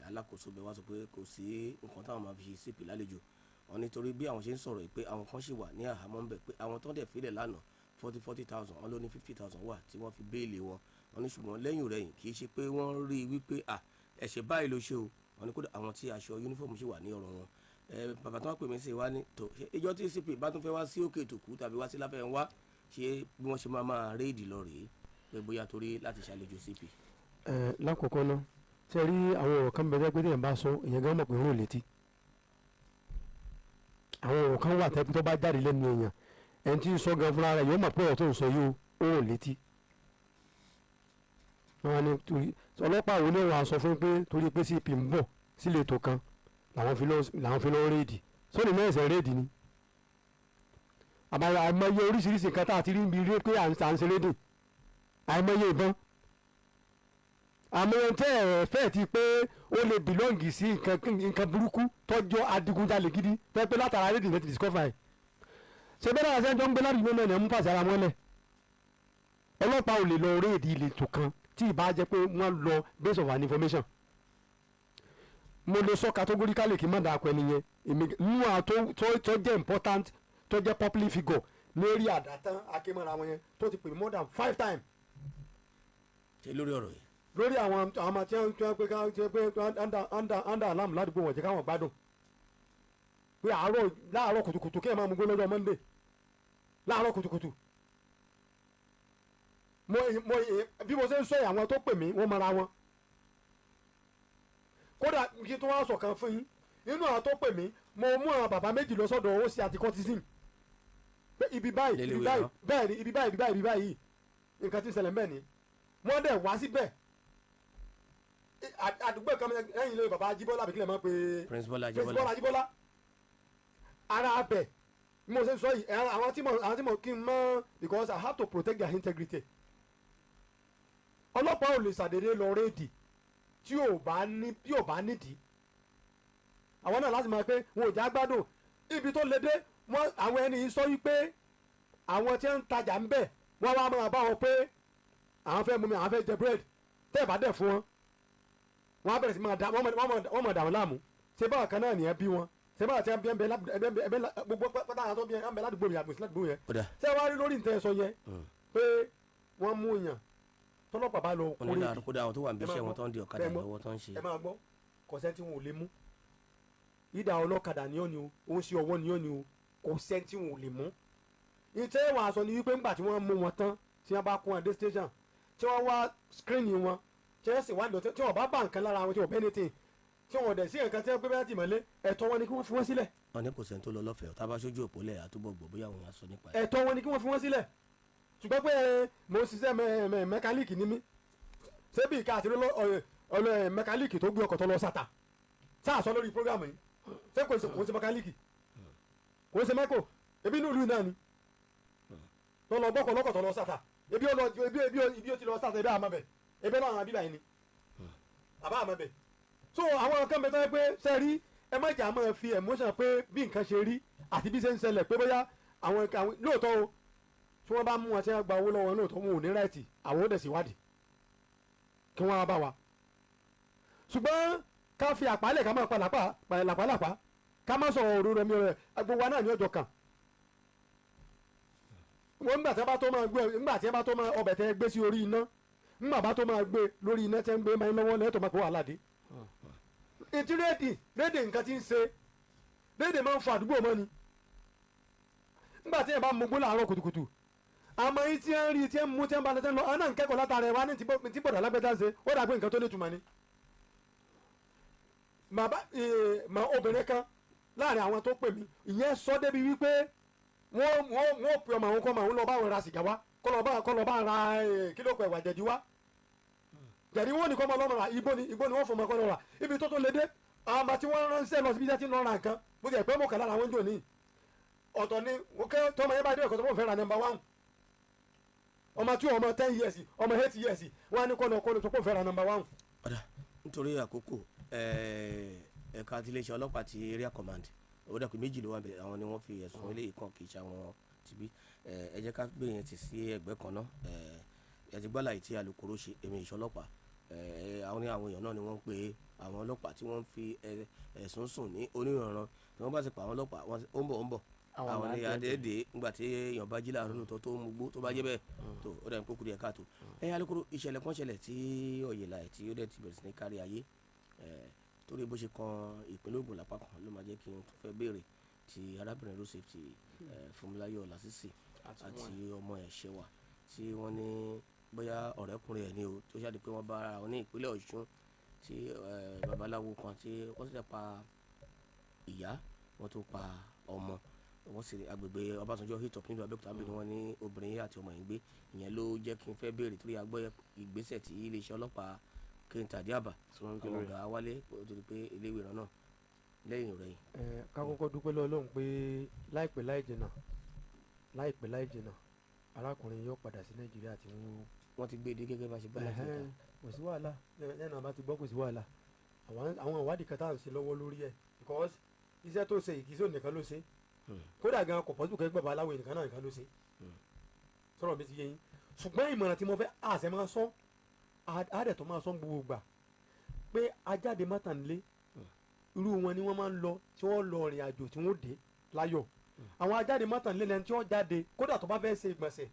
alákòóso bẹ́ẹ̀ wá sọ pé kò sí nǹkan táwọn máa fi ṣe CP lálejò wọn nítorí bí àwọn ṣe ń sọ̀rọ̀ pé àwọn kan ṣì wà ní àhámọ́ ń bẹ̀ pé àwọn tó ń dẹ̀ fílẹ̀ lánàá 40,000 wọn ló ní 50,000 wà tí wọ́n fi béèlì wọn ní ṣùgbọ́n lẹ́yìn rẹ̀yìn kì í ṣe pé wọ́n rí i wípé ẹ̀ṣẹ̀ báyìí ló ṣe o wọn ní kódà àwọn tí aṣọ yúnífọ̀mù ṣì wà ní ọ̀rọ̀ wọn bàbá tó wá pè mí sí wa ní tó ìjọ tí CP bá tún fẹ́ wá sí Òkè Ìtòkú tàbí wá sí Láfẹ́ ń wá ṣe bí wọ́n ṣe máa réèdì lọ rèé pé bóyá torí láti ṣàlejò CP. lákòókò náà ṣe rí àwọn ọ̀rọ̀ kan bẹ̀rẹ̀ pé téèyàn bá sọ èèyàn gan mọ̀ pé ń rò létí àwọn ọ̀rọ̀ kan wà tẹ́pẹ́ tó bá jáde lẹ́nu èèyàn ẹni tí ń sọ gan fúnra rẹ̀ yóò mọ̀ pé ọ̀rọ̀ tó ń sọ yìí ó rò létí wọn ni torí ọlọ́pàá wo ni wọ́n á sọ fún pé torí pé CP ń bọ̀ sílé ètò kan làwọn fi lọ réèdì sóni mẹ́sẹ̀ réèdì ni àmọye oríṣiríṣi nǹkan tá a ti rí ibi rí pé à ń ṣe rédè àìmọye ìbọn àmọ́ tẹ́ ẹ̀ fẹ́ ti pé ó lè bìlọ́ǹgì sí nǹkan burúkú tọ́jọ́ adigunjalè gidi fẹ́ pé látara rédíò net discover ẹ̀ ṣe bẹ́ẹ̀ náà sẹ́ńtọ́ ń gbé láti gbóná ẹ̀ ń pàṣẹ ara wọn lẹ̀ ọlọ́pàá ò lè lọ rédí ìletò kan tí ì bá jẹ́ pé wọ́n lọ base of an information mo lè sọ categorically kí n má dà pẹ́ nìyẹn èmi nínú àwọn tó jẹ́ important tó jẹ́ public figure lórí àdátán akémọ́ra wọn yẹn tó ti pè more than 5 times. ṣe lórí ọ̀rọ̀ yìí lórí àwọn ọmọ tí wọ́n pé under alarm ládùúgbò wọ̀n jẹ́ káwọn gbádùn pé láàárọ̀ kùtùkùtù kí ẹ̀ máa mú gbó lọ́jọ́ Monday láàárọ̀ kùtùkùtù bí mo ṣe ń sọ àwọn tó pè mí wọ́n mara wọn kódà kí tó wá sọ̀kan fún yín nínú àwọn tó pè mí mo mú àwọn bàbá méjì lọ sọ́dọ̀ ó sì àti cortisone pé ibi báyìí bẹ́ẹ̀ ni ibi báyìí nǹkan tí ń ṣẹlẹ̀ mbẹ́ ni wọ́n dẹ̀ wá síbẹ̀ àdúgbò kan lẹ́yìn ilé bàbá Ajíbọ́lá àbíkílẹ̀ máa ń pe Principal Ajíbọ́lá ara abẹ mo ṣe ń sọ yìí àwọn tí mo kí n mọ because I have to protect their integrity ọlọ́pàá ò lè ṣàdédé lọ rédì tí ò bá nídìí àwọn náà láti máa pé wọn ò já gbádùn ibi tó le dé àwọn ẹni yìí sọ wípé àwọn tí ń tajà ń bẹ̀ wọ́n wá máa bá wọn pé àwọn fẹ́ mú mi àwọn fẹ́ jẹ búrẹ́dì tẹ́ ẹ̀ bá dẹ̀ fún wọn wọ́n á bẹ̀rẹ̀ sí máa dá wọ́n máa dà wọ́n láàmú ṣé báwọn kan náà nìyẹn bí wọn ṣé báwọn tí wọ́n bí ẹbẹ gbogbo pátá àwọn tó bí ẹbẹ ládùúgbò mi àgbèsí ládùúgbò yẹn ṣé wàá rí lórí nǹkan ẹ̀ sọ yẹn pé wọ́n mú yàn tọ́lọ́pàá bá lọ kórè kódà àwọn tó wà níbi iṣẹ́ wọn tó ń di ọ̀kadà lọ́wọ́ tó ń ṣe. ẹ máa gbọ́ kọ̀sẹ́ tí wọn ò lè mú ìdá ọlọ́kadà ni ó ní o ó ń ṣe ọwọ́ ni ó ní o kọ̀sẹ́ tí wọn ò lè mú. ìtẹ́ wọn aṣọ ni wípé ńgbà tí wọ́n mú wọn tán tí wọ́n bá kó wọn dé station tí wọ́n wá screening wọn tí wọ́n sì wá lọ tí wọ́n bá bá nǹkan lára wọn tí wọ́n bẹ́ẹ̀ ní tì tí wọ́n dẹ̀ sí nǹkan tí wọ́n gbé bẹ́ẹ̀ tì mọ́lé ẹ̀tọ́ wọn ni kí wọ́n fi wọ́n sílẹ̀. wọn ní kò sẹ́ni tó lọ lọ́fẹ̀ẹ́ tá a bá ṣojú òpó lẹ̀ àtúbọ̀ gbọ́ bóyá àwọn yẹn sọ nípa ẹ̀. ẹ̀tọ́ wọn ni kí wọ́n fi wọ́n sílẹ̀ ṣùgbọ́n pé mo ń ṣiṣẹ́ mẹkáníìkì ní mí ṣebí ìka àti mẹkáníìkì tó gbé ọkọ̀ tó lọ sátà sáà sọ lórí programu yìí ṣé kò ń ṣe mẹkáníìkì kò ń ṣe mẹ́kò ebi inú ìlú náà ni tó lọ bọ́kọ̀ lọ́kọ̀ tó lọ sátà ebi ó ti lọ sátà ebi àmọ́ bẹ̀ ebi náà àwọn abíbà yìí ni àbá àmọ́ bẹ̀ so àwọn kan bẹ tó yẹ pé ṣe rí ẹ má jà máa fi emotion pé bí nǹkan ṣe rí àti bí ṣe ń ṣẹlẹ̀ pé bóyá àwọn lóòótọ́ o tí wọ́n bá mú wọn tí wọ́n gba owó lọ́wọ́ náà tó wọn ò ní rẹ́ẹ̀tì àwọn ò dẹ̀ sí wádìí kí wọ́n á bá wa ṣùgbọ́n ká fi àpálẹ̀ ká máa pa làpálàpá ká má sọ̀rọ̀ òru rẹ̀ mi rẹ̀ gbogbo wa náà ní ọjọ́ kan wọ́n nígbà tí wọ́n bá tó máa gbé nígbà tí wọ́n bá tó máa ọbẹ̀ tẹ́ gbé sí orí iná nígbà bá tó máa gbé lórí iná tẹ́ ń gbé máa ń lọ́wọ́ lẹ́tọ̀ máa kó wàhálà dé ètí rédè nǹkan tí ń ṣe rédè máa ń fa àdúgbò mọ́ ni nígbà tí wọ́n bá mú gbó láàárọ̀ kùtùkùtù àmọ́ yìí tí ń rí tí ń mú tí ń balẹ̀ tí ń lọ ọ̀nà ń kẹ́kọ̀ọ́ látara ẹ̀ wá ní tí bọ̀dọ̀ alágbẹ́dá ṣe ó dàgbé nǹkan tó ní ìtumọ̀ ni. mà obìnrin kan láàrin àwọn tó pè mí ìyẹn sọ débi wípé wọ́n pè ọmọ àwọn kọ́ màá ń lọ bá wọn ra sìgá wá kọ́ lọ bá ra kílókù ẹ̀wà jẹ̀dí wá jẹ̀dí wọn ni kọ́ mọ lọ́mọ ra igbó ni wọ́n fọmọ kọ́ lọ ra ibi tó lé dé àwọn àmà tí wọ́n ránṣẹ́ lọ síbi tí wọ́n ra nǹkan bó ti ẹ̀ pé mọ̀kànlá làwọn jò ní ọ̀tọ̀ ni tọ́mọ yẹn bá dé ọ̀kọ̀ tó fẹ́ ra nọ́mbà 1 ọmọ tí ọmọ 10 years ọmọ 8 years wọn á ní kọ́nà tó fẹ́ ra nọ́mbà 1. ọ̀dà nítorí àkókò ẹ̀ka àti iléeṣẹ́ ọlọ́pàá ti area command ó dà pé méjì ló wà bẹ̀ àwọn ni wọ́n fi ẹ̀sùn eléyìí kan kì í ṣe àwọn tìbí ẹ jẹ́ ká gbé yẹn ti sí ẹgbẹ́ kan náà ẹ ti gbọ́dọ̀ àìtí alukoro ṣe èmi ìṣọ́ ọlọ́pàá àwọn èèyàn náà ni wọ́n ń pe àwọn ọlọ́pàá tí wọ́n ń fi ẹ̀sùn sùn ní onírànran tí wọ́n bá ti pa àwọn ọlọ́pàá ó ń bọ̀ àwọn ní adéèdè nígbà tí èèyàn bá jí láàárọ̀ lóòótọ́ tó mú gbó tó bá jẹ́ bẹ́ẹ̀ tó ó dà ní kókó díẹ̀ káàtó alukoro ìṣẹ̀lẹ̀ kan ṣẹlẹ̀ tí ọ̀yẹ̀là ẹ̀ tí ó dẹ̀ ti bẹ̀rẹ̀ sí ní kárí ayé torí bó ṣe kan ìpínlẹ̀ Ògùn lápá kan ló máa jẹ́ kí n tún fẹ́ béèrè ti arábìnrin road safety Fúnmiláyọ̀ Lásìsì àti ọmọ ẹ̀ Ṣẹwà tí wọ́n ní bóyá ọ̀rẹ́kùnrin ẹ̀ ní o tó ṣáà di pé wọ́n bá ara wọn ní ìpínlẹ̀ Ọ̀ṣun tí babaláwo kan tí wọ́n sì pa ìyá wọ́n tó pa ọmọ wọ́n sì agbègbè Ọbásanjọ́ hilltop nílùú Abẹ́òkúta bí wọ́n ní obìnrin àti ọmọ yìí gbé ìyẹn ló jẹ́ kí n fẹ́ béèrè torí agbọ́ ìgbésẹ̀ tí iléeṣẹ́ ọlọ́pàá Kẹ́hìnté Àdìábà àwọn ọ̀gá wálé torí pé iléèwé ìran náà lẹ́yìn rẹ̀ yìí. ká kọ́kọ́ dúpẹ́ lọ́wọ́ Ọlọ́run pé láìpẹ́ láì jìnnà arákùnrin yóò padà sí Nàìjíríà tí wọ́n ti gbé e dé gẹ́gẹ́ bá ṣe gbá láti ìta. kò sí wàhálà lẹ́nu àbá ti gbọ́ kò sí wàhálà àwọn ìwádìí kan tá à ń ṣe lọ́wọ́ lórí ẹ̀ because iṣẹ́ tó ṣe ìkísọ́ nìkan ló ṣe kódà gan kò pọ́sibú kẹ́gbẹ́ babaláwo nìkan náà nìkan ló ṣe sọ̀rọ̀ mi ti yé yín ṣùgbọ́n ìmọ̀ràn tí mo fẹ́ àṣẹ máa sọ àádẹ́ tó máa sọ gbogbo gbà pé ajáde mọ́tànlé irú wọn ni wọ́n máa ń lọ tí wọ́n lọ rìn àjò tí wọ́n dé láyọ̀ àwọn ajáde mọ́tànlé lẹ́ni tí wọ́n jáde kódà tó bá fẹ́ ṣe ìgbọ̀nsẹ̀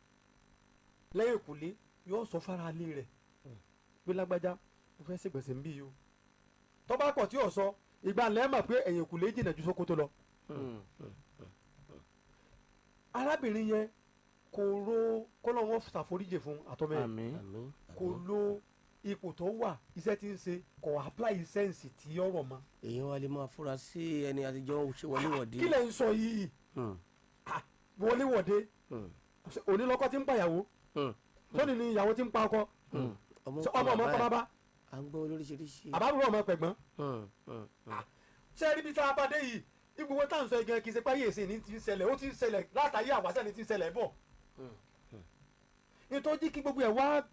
lẹ́yìn ìkùlé yóò sọ fara lé rẹ̀ pé lágbájá mo fẹ́ ṣe ìgbọ̀nsẹ̀ ń bí yìí o tó bá kọ̀ tí ò sọ ìgbà lẹ́ẹ̀mọ̀ pé ẹ̀yìn ìkùlé jìnnà ju Sókótó lọ. arábìnrin yẹn kò ro kọ́lọ́ wọn ṣàforíjì fún àtọ́mẹ́ kò lo ipò tó wà iṣẹ́ tí ń ṣe kò apply sẹ́ǹsì tí ọ̀rọ̀ mọ́. èèyàn wa lè máa fura sí ẹni àtijọ́ ṣe wọléwọ̀de. kí lẹ̀ ń sọ yìí wọléwọ̀de onílọ́kọ tí ń pàyàwó sóni ni ìyàwó tí ń pa ọkọ ọmọ kọ́ bàbá à ń gbọ́ lóríṣiríṣi. àbábúrò ọmọ pẹ̀gbọ́n ṣé ẹni bí sábà dé yìí ibùdó tá à ń sọ igi kì í ṣe páyé èsì ní ti ń ṣẹlẹ̀ ó ti ń ṣẹlẹ̀ látàyè àwàṣẹ́ ni ti ń ṣẹlẹ̀ bọ̀ nítorí kí gbogbo ẹ̀ wá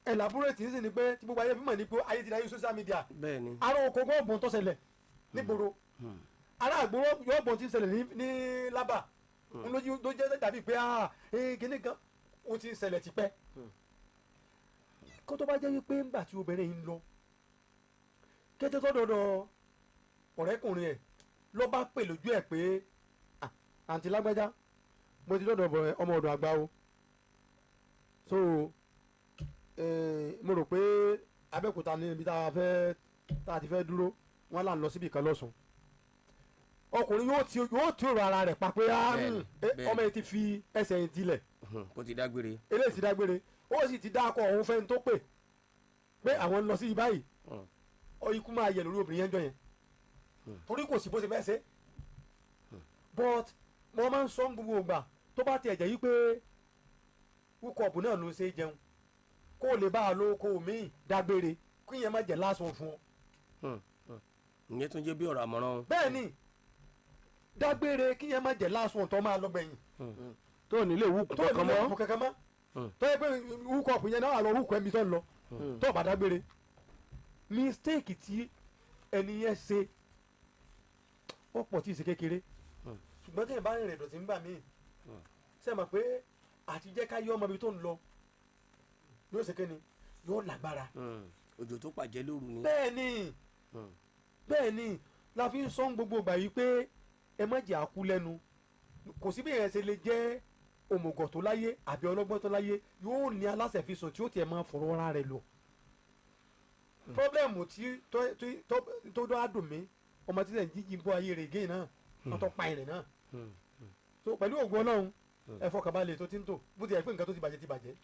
elaborate ní sí ni pé tí gbogbo ayé fi mọ̀ ní pé ayé ti dáyé social media ará oko gbọ́n tó ṣẹlẹ̀ nígboro ará àgbòrò yóò gbọ́n tí ń ṣẹlẹ̀ ní lábà ló jẹ́ dàbí pé kíní kan ó ti ń ṣẹlẹ̀ tipẹ́ kó tó bá jẹ́ wípé ńgbà tí obìnrin yìí ń lọ kété tó dọ̀dọ̀ ọ̀rẹ́kùnrin ẹ̀ ló bá pè lójú ẹ̀ pé àǹtí lágbájá mo ti dọ̀dọ̀ ọmọ ọ̀dọ̀ àgbà o so mo rò pé Abẹ́òkúta ní ibi tá a ti fẹ́ dúró wọn là ń lọ síbi kan lọ́sùn ọkùnrin yóò tí òrò ara rẹ̀ pa pé ọmọ yìí ti fi ẹsẹ̀ yìí tilẹ̀ kó ti dágbére eléyìí ti dágbére ó sì ti dákọ̀ ọ̀hún fẹ́ni tó pè pé àwọn ń lọ sí ibáyìí ikú máa yẹ lórí obìnrin yẹn jọ yẹn torí kò sí bó ṣe fẹ́ ṣe but mo máa ń sọ gbogbo ìgbà tó bá tiẹ̀ jẹ́ yí pé wúkọ̀ọ̀bù náà ló ṣe jẹun kó o lè bá a lo kó o míì dágbére kí yẹn má jẹ́ lásán fún ọ. ìyẹn tún jẹ́ bí ọ̀rọ̀ àmọ̀ràn. bẹ́ẹ̀ ni dágbére kí yẹn má jẹ́ lásán tó máa lọ gbẹ̀yìn. tó ní lè wúkọ̀ kankan mọ́ tó yẹ pé wúkọ̀ọ̀bù yẹn náà lọ wúkọ̀ ẹ̀mí tó ń lọ tó bá dágbére mistake tí ẹni yẹn ṣe ó pọ̀ tí ì ṣe kékeré ṣùgbọ́n tí yẹn bá rìnrìn ìdọ̀tí nígbà míì ṣe mọ̀ pé àti jẹ́ ká yọ ọmọ ibi tó ń lọ yóò ṣe kéne yóò lágbára. òjò tó pàjẹ́ lóru ni. bẹ́ẹ̀ ni la fi ń sọ gbogbo ìgbà yìí pé ẹ má jẹ́ àkú lẹ́nu kò sí bí èèyàn ṣe lè jẹ́ òmùgọ̀ tó láyé àbí ọlọ́gbọ́n tó láyé yóò ní aláṣẹ fi sùn tí ó tiẹ̀ máa fọ̀rọ̀ ara rẹ̀ lọ. pọ́blẹ́mù tí tó dọ́ àdùn mí ọmọ tí sẹ́yìn jíjí bọ́ ayé rẹ̀ géè náà wọ́n tó pa ìrìn náà. so pẹ̀lú ògùn ọlọ́run ẹ fọkànbalẹ̀ tó ti ń tò bó ti yẹ pé nǹkan tó ti bàjẹ́ ti bàjẹ́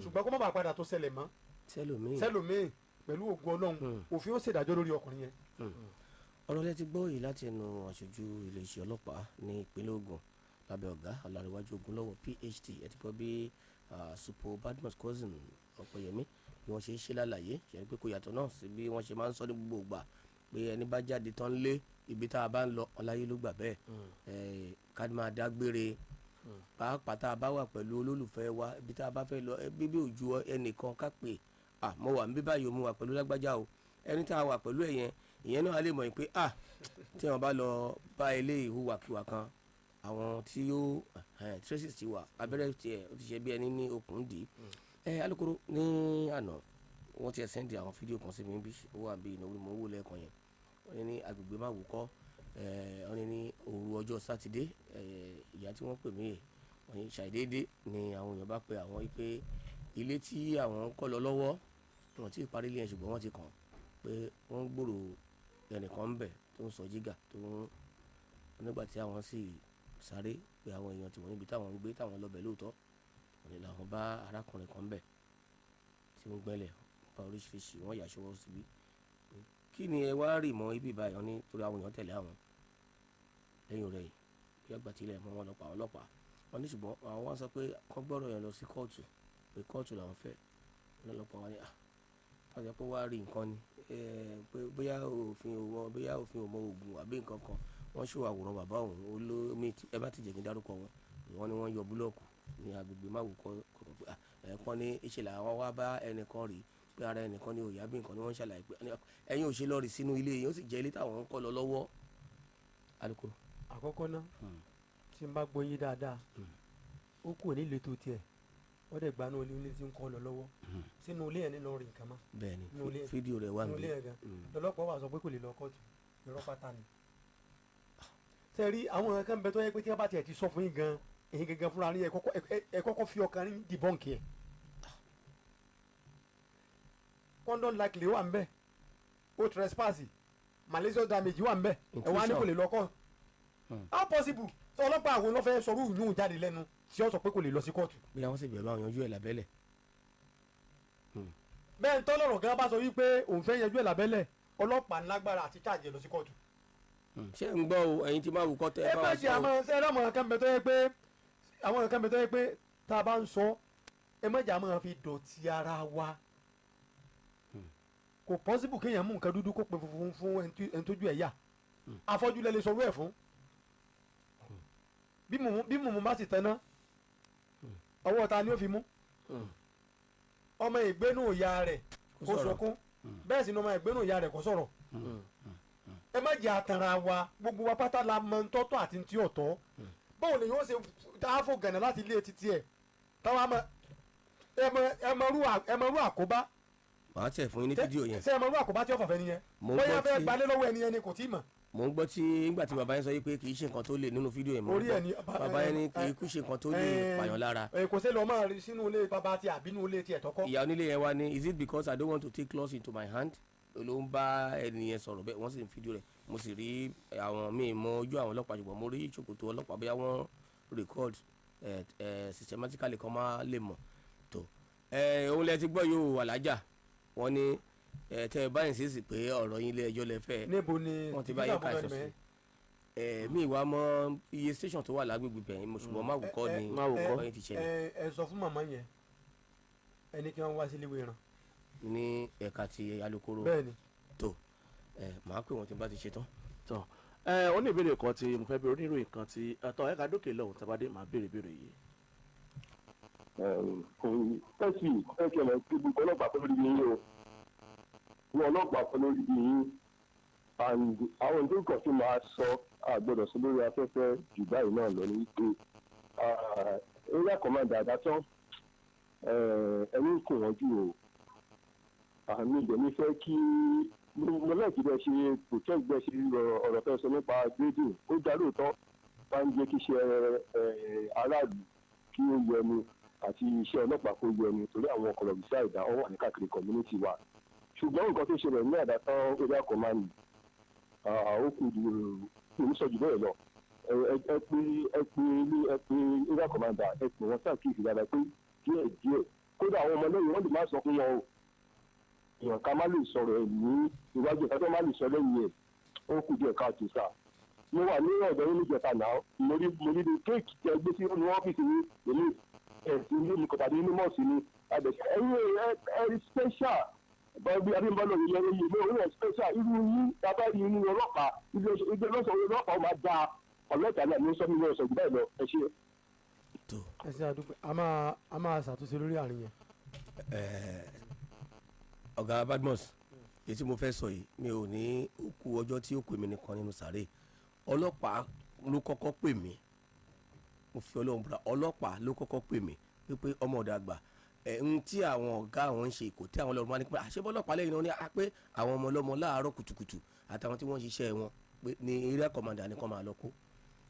ṣùgbọ́n kó má bàa padà tó ṣẹlẹ̀ mọ́ sẹ́lòmíì pẹ̀lú ògùn ọlọ́run òfin ó ṣèdájọ́ lórí ọkùnrin yẹn. ọ̀rọ̀ lẹ ti gbọ́ yìí láti ẹnu aṣojú iléeṣẹ́ ọlọ́pàá ní ìpínlẹ̀ Ògùn lábẹ́ ọ̀gá Ọlárẹ̀wájú Ògúnlọ́wọ̀ PhD ẹ ti gbọ́ bí Supo Badmus cousin Ọ̀pẹ̀yẹmí bí wọ́n ṣe ń ṣe lálàyé ṣe pé kò yàtọ̀ náà sí bí wọ́n ṣe máa ń sọ ní gbogbo ìgbà pé ẹni bá jáde tán lé ibi tá a bá ń lọ ọláyé ló gbà bẹ́ẹ̀ ká máa dágbére pàápàá tá a bá wà pẹ̀lú olólùfẹ́ wa ibi tá a bá fẹ́ lọ bíbí òjú ẹnìkan ká pè mo wà níbí báyìí mo wà pẹ̀lú lágbájá o ẹni tá a wà pẹ̀lú ẹ̀yẹn ìyẹn náà lè mọ̀ pé tí wọ́n bá lọ bá ilé ìhùwàkiwà kan àwọn tí ó traces ti wà abẹ́rẹ́ tiẹ̀ ó ti ṣe bí ẹni ní okùn dì í alukoro ní àná wọ́n ti sẹ́ndì àwọn fídíò kan sí mi bí ó wà bí ìnáwó mọ̀ owó lẹ́ẹ̀kan yẹn wọ́n ní agbègbè Máwùkọ́ wọ́n ní òru ọjọ́ sátidé ìyá tí wọ́n pè mí wọ́n ní ṣàìdédé ni àwọn èèyàn bá pe àwọn pé ilé tí àwọn ń kọ́ lọ lọ́wọ́ wọn ti parí ilé yẹn ṣùgbọ́n wọ́n ti kàn pé wọ́n ń gbòòrò ẹnìkan ń bẹ̀ tó ń sọ jígà tó ń nígbà tí àwọn sì sáré pé àwọn èèyàn tí wọ́n níbi táwọn ń gbé táwọn lọ bẹ̀ lóòótọ́ wọ́n ní làwọn bá arákùnrin kan bẹ̀ tí wọ́n gbẹ́lẹ̀ bá oríṣiríṣi wọ́n yà ṣọwọ́ síbí kí ni ẹ wá rì mọ́ ibi ìbáyọ̀ ní torí àwọn èèyàn tẹ̀lé àwọn lẹ́yìn rẹ̀ yìí bí àgbà tilẹ̀ mọ́ wọn lọ pa àwọn ọlọ́pàá wọn ní ṣùgbọ́n àwọn wá sọ pé kọ́ gbọ́rọ̀ yẹn lọ sí kóòtù pé kóòtù làwọn fẹ́ ọlọ́pàá wọn ni fàṣẹ pé wá rí nǹkan ni pé bóyá òfin ò mọ oògùn àbí nǹkan kan wọ́n ṣó àwòrán bàbá òun olómi ẹ bá ti jẹ́ kí n dárúkọ wọn wọ́n ní wọ́n yọ búlọ́ọ̀kù ní agbègbè Máwùkọ́ ẹ̀ẹ̀kan ní ìṣẹ̀lẹ̀ àwọn wá bá ẹnìkan rí pé ara ẹnìkan ní òyà bí nǹkan ni wọ́n ń ṣàlàyé pé ẹ̀yin ò ṣe lọ rí sínú ilé yìí ó sì jẹ́ ilé táwọn ń kọ́ lọ lọ́wọ́ alukoro. àkọ́kọ́ náà tí n bá gbọ́ yé dáadáa ó kù ní ìletò tiẹ̀ wọ́n dẹ̀ gbanú ilé tí ń kọ́ lọ lọ́wọ́ sínú ilé yẹn nínú rìn kàn mọ́. bẹ́ẹ̀ni fídíò rẹ̀ wà níbí lọ́lọ́pàá wà sọ pé kò lè lọ kóòtù irọ́ pátá ni. sẹ́ẹ̀rí àwọn nǹkan kan bẹ tó yẹ pé tí wọ́n bá tiẹ̀ ti sọ fún yín gan èyí gangan fúnra rí ẹ kọ́kọ́ fi ọkàn rí dìbọ́ǹkì ẹ̀. condom likely wà ń bẹ̀ ó trespass malicious damage wà ń bẹ̀ ẹ̀ wá ní kò lè lọ kóòtù. how possible sọ ọlọ́pàá àwọn ọlọ́fẹ́ sọ̀rọ̀ ìyún jáde lẹ́nu tí ó sọ pé kò lè lọ sí kóòtù. bí àwọn sì bẹ̀rù àwọn yanjú ẹ̀ lábẹ́lẹ̀. bẹ́ẹ̀ ń tọ́lọ̀rọ̀ gan bá sọ wípé òun fẹ́ yanjú ẹ̀ lábẹ́lẹ̀ ọlọ́pàá lágbára àti cháàjì lọ sí kóòtù. ṣé ń gbọ́ o ẹ̀yin tí Máwùkọ́ tẹ́ ẹ bá wà sọ. ẹ má ṣe àmọ́ ṣe ẹ̀rọ àwọn nǹkan bẹ tó yẹ pé àwọn nǹkan bẹ tó yẹ pé tá a bá ń sọ ẹ má jẹ́ àmọ́ fi dọ̀tí ara wa. kò pọ́sibù kéèyàn mú nǹkan dúdú kó pe funfun fún ẹni tójú ẹ̀ yá afọ́jú lẹ lè sọ wẹ́ẹ̀ fún bí mùmú bá sì tẹ́ná ọwọ́ ta ni ó fi mú ọmọ ìgbénú ìyá rẹ̀ kó sọkún bẹ́ẹ̀ sì ni ọmọ ìgbénú ìyá rẹ̀ kó sọ̀rọ̀ ẹ má jẹ́ àtàrà wa gbogbo wa pátá la mọ ntọ́tọ́ àti ntí ọ̀tọ̀ báwo ni yóò ṣe dáàfò gànà láti ilé títí ẹ̀ táwọn ẹ mọ rú àkóbá màá tẹ̀ fún yín ní fídíò yẹn. ṣé ẹ mọ rú àkóbá tí ó fàfẹ́ nìyẹn bóyá fẹ́ gbalé lọ́wọ́ ẹni yẹn ni kò tí ì mọ̀. mo ń gbọ́ tí nígbà tí bàbá yẹn sọ yìí pé kì í ṣe nǹkan tó lè nínú fídíò yẹn mọ́ bàbá yẹn ní kì í kú ṣe nǹkan tó lè pààyàn lára. kò sí lọ máa rí sínú ilé bàbá tí àbínú ilé tí ẹ̀ tọ́kọ́. ìyá onílé yẹn wá ní is it because I don't want to take claws into my hand ló ń bá ẹni yẹn sọ̀rọ̀ bẹ́ẹ̀ wọ́n sì ń fídíò rẹ̀ mo sì rí àwọn míì mọ ojú àwọn ọlọ́pàá ṣùgbọ́n mo rí ìṣòkòtò ọlọ́pàá bóyá wọ́n record systematically kan máa lè mọ̀ tó òun lẹ ti gbọ́ yóò alájà wọ́n ní tẹ ẹ báyìí sísì pé ọ̀rọ̀ yín ilé ẹjọ́ lẹ fẹ́ níbo ni wọ́n ti bá yín ká ẹ̀sọ́ sí mi ìwà mọ iye station tó wà lágbègbè bẹ̀yìn mo ṣùgbọ́n Máwùkọ́ ni ọ̀yìn ti ṣẹlẹ̀. ẹ sọ fún màmá yẹn ẹni kí wọ́n wá sí ilé ìwé ràn. ní ẹ̀ka ti alukoro bẹ́ẹ̀ni tó màá pè wọ́n tí n bá ti ṣe tán. tán ó ní ìbéèrè kan tí mo fẹ́ béèrè oníròyìn kan tí ẹ̀tọ́ ẹ̀ka dókè lọ́hùn tàbádé máa béèrè ìbéèrè yìí. tẹ́sí ẹ̀kẹ́lẹ̀ tí gbogbo ọlọ́pàá tó lórí yín o ní ọlọ́pàá tó lórí yín and àwọn tó kàn sí máa sọ àgbọ̀dọ̀ sí lórí afẹ́fẹ́ jù báyìí náà lọ ní pé area commander àdátán ẹni kò wọ́n jù o àmì ìdẹ̀mí fẹ́ kí mo lẹ́ẹ̀kí bẹ́ẹ̀ ṣe protect bẹ́ẹ̀ ṣe ọ̀rọ̀ fẹ́ sọ nípa grading ó dá lóòótọ́ bá ń jẹ́ kí iṣẹ́ aráàlú kí ó yẹnu àti iṣẹ́ ọlọ́pàá kó yẹnu torí àwọn kọ̀lọ̀bùsá ìdá ọ wà ní káàkiri community wa ṣùgbọ́n nǹkan tó ṣẹlẹ̀ ní àdátán area command ó kù ní sọ́jú bẹ́ẹ̀ lọ ẹ pé area commander ẹ pè wọ́n ṣàkíyèsí dáadáa pé díẹ̀ kódà àwọn ọmọ lẹ́yìn wọ́n lè má sọ fún wọn o èèyàn ká má lè sọ̀rọ̀ ẹ̀ ní iwájú ẹ̀ka tó má lè sọ lẹ́yìn ẹ̀ ó kù díẹ̀ káàtó sá. mo wà ní ọ̀dọ̀ yín níjẹta náà mo rí ní kéèkì tẹ gbé sí ní ọ́fíìsì ní èmi ẹ̀sìn ní ìkọ̀tàdé ní mọ́ọ̀sì ní àbẹ̀sẹ̀ ẹ̀yìn special bọ́ọ̀bí abímbọ́lọ̀ ilẹ̀ ẹ̀yìn ìlú orí special irú yín bàbá yìí ní ọlọ́pàá ilé lọ́sọ̀ ọlọ́pàá máa da ọlọ́pàá náà ní sọ́mi lọ́sọ̀ jù bẹ́ẹ̀ lọ ẹ ṣe. ẹ ṣe àdúgbò a máa ṣàtúnṣe lórí àárín yẹn. ọ̀gá Badmus èyí tí mo fẹ́ sọ yìí mi ò ní kú ọjọ́ tí ó pè mí nìkan nínú sàárè ọlọ́pàá ló kọ́kọ́ pè mí mo fi Ọlọ́run búra ọlọ́pàá ló kọ́kọ́ pè mí wípé ọmọ ọ̀dọ̀ àgbà ń tí àwọn ọ̀gá àwọn ń ṣe ìkò tí àwọn ọlọ́run máa ní pé àṣebọ́ ọlọ́pàá lẹ́yìn náà ní pé àwọn ọmọ ọlọ́mọ láàárọ̀ kùtùkùtù àtàwọn tí wọ́n ń ṣiṣẹ́ wọn pé ní area commander nìkan máa lọ kó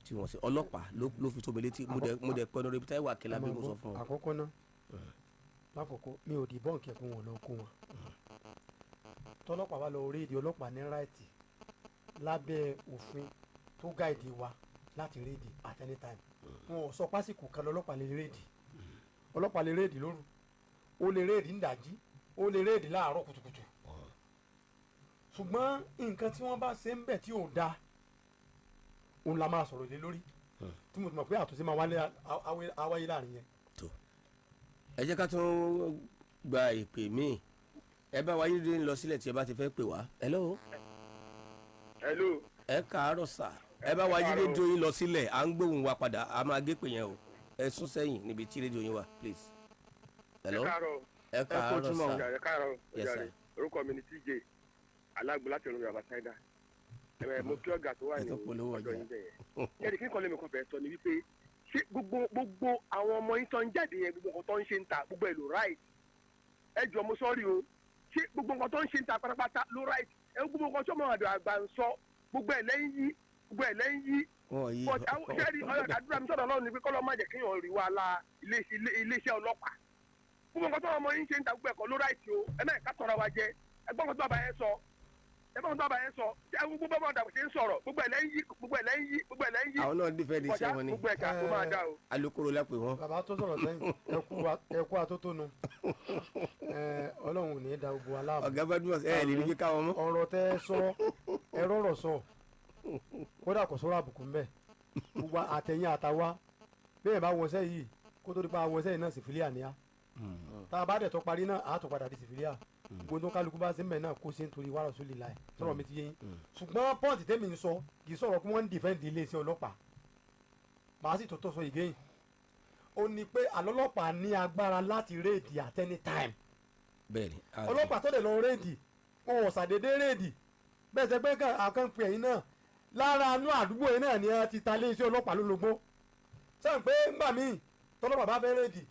tí wọ́n ṣe ọlọ́pàá ló fi tóbi létí mo dẹ̀ pẹ́ lórí táyà kẹlá bí mo sọ fún ọ. àkọ́kọ́ náà lákòókò mi ò dì bọ́ǹkì ẹ̀kún wọn lọ kó wọn tọ́lọ́pàá bá lọ rédíò ọlọ́pàá ní ráìtì lábẹ́ òfin tó gáìdì wa láti rédì at any time wọn ò sọ pásìkò kan lọ́lọ́pàá lè rédì ọlọ́pàá lè rédì lóru ó lè rédì ńdàjí ó lè rédì láàárọ̀ kùtùkùtù ṣùgbọ́n nǹkan tí wọ́n bá ṣe ń bẹ̀ tí ò da òun la máa sọ̀rọ̀ lé lórí tí mo ti mọ̀ pé àtúnṣe máa wáyé láàrin yẹn. ẹ jẹ́ ká tún gba ìpè míì ẹ bá wáyé dé lọ sílẹ̀ tí ẹ bá ti fẹ́ pè wá. hello. hello. ẹ káàárọ̀ sà ẹ bá wáyé dé dó yín lọ sílẹ̀ à ń gbóhùn wa padà a máa gé pè yẹn o ẹ sún sẹ́yìn níbi tí rédíò yín wà please. hello. ẹ káàárọ̀ sà. ẹ káàárọ̀ yes sir. orúkọ mi ni TJ alágbó láti olómi àbátáìdá mo kí ọ̀gá tó wà ní ọjọ́ yín bẹ́ẹ̀ yẹn kí n kọ́ lé mi kan fẹ́ sọ ni wípé ṣé gbogbo àwọn ọmọ yín tó ń jáde yẹn gbogbo nǹkan tó ń ṣe ń ta gbogbo ẹ̀ ló right ẹ jọ mo sọ́ọ́rì o ṣé gbogbo nǹkan tó ń ṣe ń ta pátápátá ló right ẹ gbogbo nǹkan tó mọ̀ àgbà ń sọ gbogbo ẹ̀ lẹ́yìn yí ṣẹ́ẹ̀rì àdúrà mi sọ̀rọ̀ Ọlọ́run ni pé kọ́lọ́ má jẹ́ kéèyàn rí wàhálà iléeṣẹ́ ọlọ́pàá gbogbo nǹkan tó ọmọ yín ṣe ń ta gbogbo ẹ̀kọ́ ló right o ẹ náà ká tọrọ wa jẹ ẹgbọ́n kan tó bàbá yẹn sọ gbogbo bàbá ọ̀dà ṣe ń sọ̀rọ̀ gbogbo ẹ̀ lẹ́yìn yí àwọn náà dífẹ́ di iṣẹ́ wọn ni gbogbo ẹ̀ka tó máa dá o. alukoro lápè wọn. bàbá tó sọ̀rọ̀ sẹ́yìn ẹ̀kú atótónu Ọlọ́run ò ní í da gbogbo aláàbò. ọ̀gá Badmus ẹ̀ lè rí káwọn mọ́. ọ̀rọ̀ tẹ́ sọ ẹ̀rọ ọ̀rọ̀ sọ kódà kò sọ̀rọ̀ àbùkù ń bẹ̀ gbogbo àtẹ̀yìn àtàwa bẹ́ẹ̀ bá wọṣẹ́ yìí kó tó di pa wọṣẹ́ yìí náà sífìlíà níyà tá a bá dẹ̀ tó parí náà àá tó padà di sífìlíà gbogbo kálukú bá ṣe ń bẹ̀ náà kó ṣe ń torí wàrà sólì láì sọ̀rọ̀ mi ti yé yín ṣùgbọ́n pọ́ǹtì tẹ́mi ń sọ kì í sọ̀rọ̀ pé wọ́n ń dìfẹ́ǹdì iléeṣẹ́ ọlọ́pàá màá sì tó sọ ìgéyìn ó ní pé àlọ́lọ́pàá ní agbára láti réèdì at any time bẹ́ẹ̀ni ọlọ́pàá tó dẹ̀ lọ réèdì wọn ò ṣàdédé réèdì bẹ́ẹ̀ sẹ́ pé àkànpẹ̀ ẹ̀yìn náà lára anú àdúgbò yẹn náà ni ẹ ti ta iléeṣẹ́ ọlọ́pàá lólobó sẹ́yìn pé ńgbà míì tọ́lọ́pàá bá fẹ́ réèdì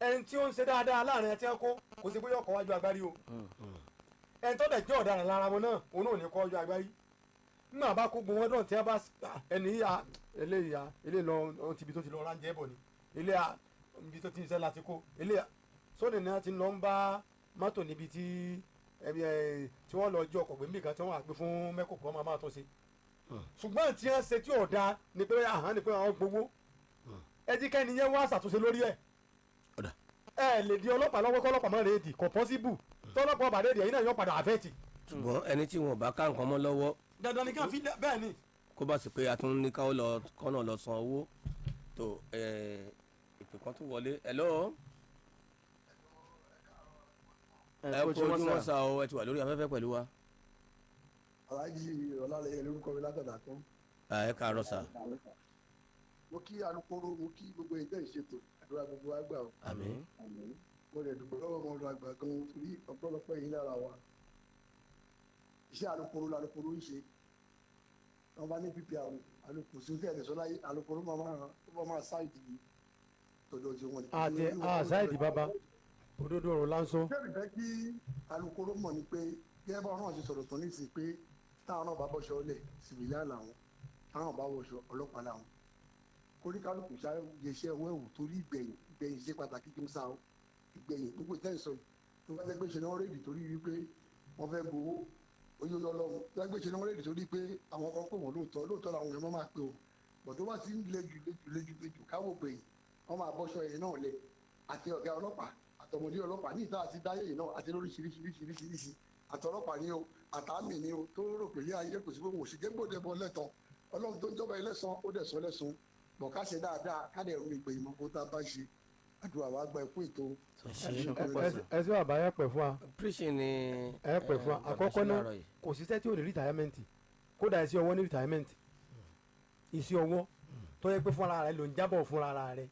ẹni tí ó ń ṣe dáadáa láàrin ẹtí ẹkọ kò sí pé yọkọ wájú agbárí o ẹni tó dẹ̀ jẹ́ ọ̀daràn lára wọn náà òun náà ní kọ́ wájú agbárí nígbà bá kó gbogbo wọn dán tí ẹ bá ẹni ya eléyìí lọ ohun tìbí tó ti lọ ránjẹ́ bọ̀ ni eléyà ibi tó ti ń ṣe láti kó eléyà sóde ni wọn ti lọ ń bá mọ́tò níbi tí wọ́n lọ jọ ọkọ̀ gbé níbi kan tí wọ́n wà gbé fún mẹ́kòkò wọn máa tó ṣe ṣùgbọ́n tí wọ́n ṣe tí ọ̀dà ni pé àhán ni pé àwọn gbowó ẹjíkẹ́ni yẹn wá ṣàtúnṣe lórí ẹ̀ ẹ lè di ọlọ́pàá lọ́wọ́ kọ́lọ́pàá má rédì kò pọ́síbù tọ́lọ́pàá bá rédì ẹ̀yin náà yọ padà àfẹ́ẹ̀tì. ṣùgbọ́n ẹni tí wọn bá ká nǹkan mọ́ lọ́wọ́. dandan ni ká fi bẹ́ẹ̀ ni. kó bá sì pé a tún ní kọ́nà lọ san owó tó ìpè kan tún wọlé hello. ẹ kó ojú wọn sá o ẹ ti wà lórí afẹ́fẹ́ pẹ̀lú wa. Aláàjì Ọlálẹyẹ lórúkọ mi látọ̀dà tán. ẹ káàárọ̀ sá. mo kí alukoro mo kí gbogbo ìgbẹ́ ìṣètò àdúrà gbogbo àgbà o. àmín. mo lè dùgbò lọ́wọ́ ọmọ ọdún àgbà gan torí ọ̀pọ̀lọpọ̀ yìí lára wa. iṣẹ́ alukoro ń ṣe. wọ́n bá ní ppr alukoro sí tẹ̀lé sọ́lá alukoro máa ṣáìdì tọ̀dọ̀ tí wọ́n ní. àti àṣàìdì bàbá òdodo ọ̀rọ̀ lásán. bẹ́ẹ̀ fẹ́ kí alukoro mọ̀ ni pé gẹ́gẹ́ bá ọ̀rọ̀ ṣe sọ̀rọ̀ tán ní ìsìn pé táwọn náà bá bọ́ṣọ ọlẹ̀ sìbìlíà làwọn táwọn bá wọṣọ ọlọ́pàá làwọn oníkálukú ṣàyẹ̀ṣẹ́ ọwọ́ ẹ̀wù torí ìgbẹ̀yìn ṣe pàtàkì kí n sá o ìgbẹ̀yìn gbogbo ìtẹ́sọ̀ tó bá jẹ́ pé ṣe ni wọ́n rédì torí wípé wọ́n fẹ́ gbowó oyè ọlọ́run tó bá jẹ́ pé ṣe ni wọ́n rédì torí pé àwọn kan pè wọ́n lóòótọ́ làwọn èèyàn máa pè o bọ̀ tó bá ti ń lejù káwọ́ gbẹ̀yìn wọ́n máa bọ́ṣọ ẹ̀yìn náà lẹ̀ àti ọ̀gá ọlọ́pàá àtọmọdé ọlọ́pàá ní ìta àti dáyé yìí náà àti lóríṣiríṣiríṣiríṣi àtọlọ́pàá ni o àtàmì ni o tó rò pé ilé ayé kò sí pé òṣì gégbòde bọ lẹ́tàn ọlọ́run tó ń jọba ẹlẹ́sàn ó dẹ̀ sọ lẹ́sùn bọ̀ ká ṣe dáadáa ká dẹ̀ rú ìgbè ìmọ̀ kó tá a bá ṣe àdúrà wa gba ẹkú ètò. ẹ sí bàbá ẹ pẹ̀ fún wa. preaching ni ẹ pẹ̀ fún wa àkọ́kọ́ náà kò sí sẹ́tí ò ní rìtáyámẹ́ǹtì kódà iṣẹ́ ọwọ́ ní rìtáyámẹ́ǹtì iṣẹ́ ọwọ́ tó yẹ pé fúnra rẹ ló ń jábọ̀ fúnra rẹ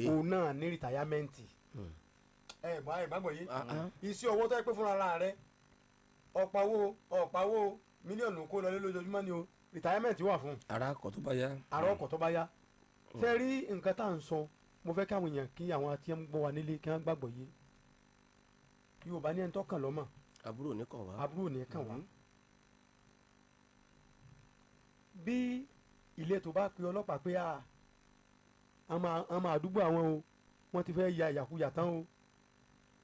òun náà ní rìtáyámẹ́ǹtì ẹ gbàgbọ́ yìí iṣẹ́ ọwọ́ tó yẹ pé fúnra rẹ ọ̀pàwó mílíọ̀nù kó lọlé lójoojúmọ́ ni o rìtáyámẹ́ǹtì wà fún. ara ọkọ̀ tó bá yá. ara ọkọ̀ tó bá yá. fẹ́ rí nǹkan tá à ń sọ mo fẹ́ káwọn èèyàn kí àwọn àti ẹ̀ ń gbọ́ wa nílé kí wọ́n gbàgbọ́ yìí Yorùbá ní ẹni tó kàn lọ́mọ. àbúrò ní kàn wá. àbúrò ní kàn wá. bí ilé tó bá pe ọlọ́pàá pé àmọ́ àdúgbò àwọn o wọ́n ti fẹ́ ya ìyàkuyà tán o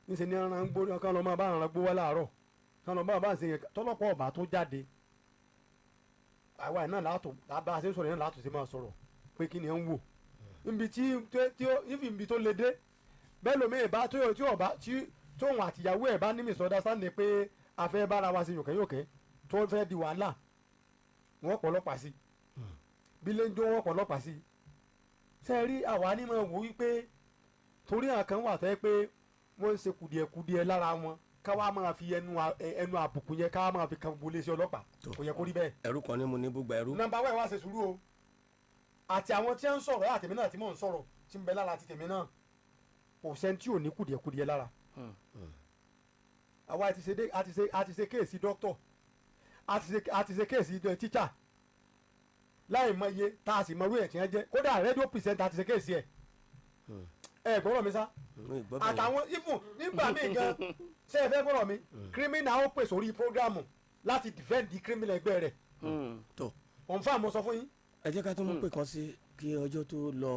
níṣẹ́ ní ẹran gbó kán lọ́ máa bá àrùn gbó wá láàárọ̀ kán lọ́ bá ṣe yẹn tọ́lọ́pọ̀ ọ̀bà tó jáde àwa ẹ̀ náà látò bá a ṣe sọ̀rọ̀ yẹn látò ṣe máa sọ̀rọ̀ pé kí ni ẹ̀ ń wò ibi tó le dé bẹ́ẹ̀ lómi ìbá tí òun àtìyàwó ẹ̀ bá ní misunderstanding pé a fẹ́ bára wa ṣe yòkẹ́yòkẹ́ tó fẹ́ di wàhálà wọ́n pọ̀lọ́pàá sí bílẹ̀ ń jó wọ́n pọ̀lọ́pàá sí ṣe rí àwa ní máa wò wípé torí àkàn wà tẹ́ pé wọ́n ń ṣe kùdìẹ̀kùdìẹ̀ lára wọn káwa máa fi ẹnu àbùkù yẹn káwa máa fi kan gbolé sí ọlọ́pàá kò yẹ kó rí bẹ́ẹ̀. ẹrú kan ní mo ní búgba ẹrú. nọ́mbà wẹ̀ wá ṣe sùúrù o àti àwọn tí ń sọ̀rọ̀ àtẹ̀mí náà tí mò ń sọ̀rọ̀ tí ń bẹ lára àti tèmi náà kò sẹ́ni tí ò ní kùdìẹ̀kùdìẹ̀ lára. àwa àti ṣe kéèsì dókítọ̀ àti ṣe kéèsì tíṣà láì mọ iye tá a sì mọ wíyẹn tí wọ́n jẹ́ kódà rédíò pìrìsẹ́ńtà àti ṣe kéèsì ẹ̀ ẹ gbọ́dọ̀ mi sá àtàwọn ifun nígbà míì gan ṣé ẹ fẹ́ gbọ́dọ̀ mi kírímìnà ó pè sórí prógrámù láti dìfẹ́ǹdì kírímìnà ẹgbẹ́ rẹ̀ tó òǹfà mo sọ fún yín. ẹ jẹ́ ká tó mú pé kan sí kí ọjọ́ tó lọ.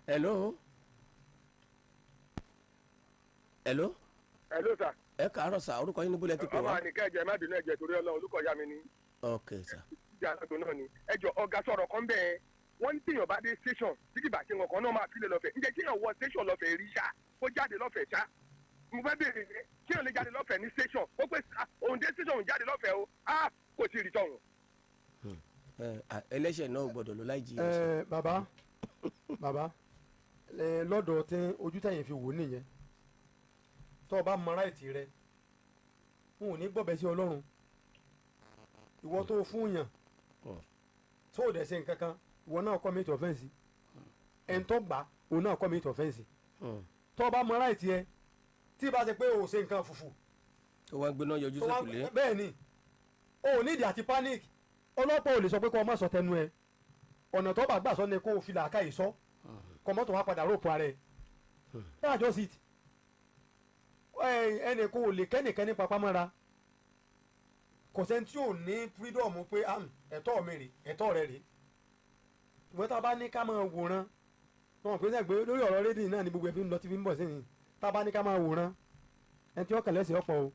hello. hello. hello sir. ẹ káàárọ̀ sà orúkọ yín níbo lẹ ti pè wá. ọmọ àníkẹ́ ẹ̀jẹ̀ má bínú ẹ̀jẹ̀ torí Ọlọ́run olùkọ́ ya mi ni. ok sà. ìjà àgbẹ̀ náà ni ẹjọ́ ọ̀gá sọ̀rọ̀ kan bẹ́ẹ̀ wọ́n ní tíyàn bá dé station títí bàtí wọn kan náà máa fílẹ̀ lọ́fẹ̀ẹ́ ǹjẹ́ tíyàn wọ station lọ́fẹ̀ẹ́ rí ṣá kó jáde lọ́fẹ̀ẹ́ ṣá mo fẹ́ béèrè rẹ tíyàn lè jáde lọ́fẹ̀ẹ́ ní station ó pé òun dé station òun jáde lọ́fẹ̀ẹ́ o kò sí rí tọ̀hún. ẹlẹ́ṣẹ̀ náà gbọ́dọ̀ ló láì jìyà. bàbá lọ́dọ̀ tí ojú tẹ̀yìn fi wò nìyẹn tó o bá mọ ráìtì rẹ wọn ò ní gbọ́bẹ̀ sí Ọlọ́run ìwọ tó fún yàn tó o dẹ̀ ṣe nǹkan kan ìwọ náà commit offence ẹni tó gbà òun náà commit offence tó o bá mọ ráìtì ẹ tí ì bá ṣe pé o ò ṣe nǹkan fùfù. tó wá gbéná yọjú sẹ́kùlé. bẹ́ẹ̀ ni o ò nídìí àti panic ọlọ́pàá ò lè sọ pé kó o má sọ tẹnu ẹ ọ̀nà tó bá gbà sọ ni kó o fi làákàyè sọ kó mọ́tò wá padà rògbò ara ẹ that's just it ẹnì kó o lè kẹ́nìkan ní papámọ́ra kò sẹ́ni tí ò ní freedom pé ẹ̀tọ́ mi rè ẹ̀tọ́ rẹ rè ìwé tá a bá ní ká máa wòran wọn pè sẹ́gbẹ́ lórí ọ̀rọ̀ rédíò náà ni gbogbo ẹ̀ fi ń lọ tí fi ń bọ̀ sí ni tá a bá ní ká máa wòran ẹni tí wọ́n kàn lẹ́sìn ọ̀pọ̀ o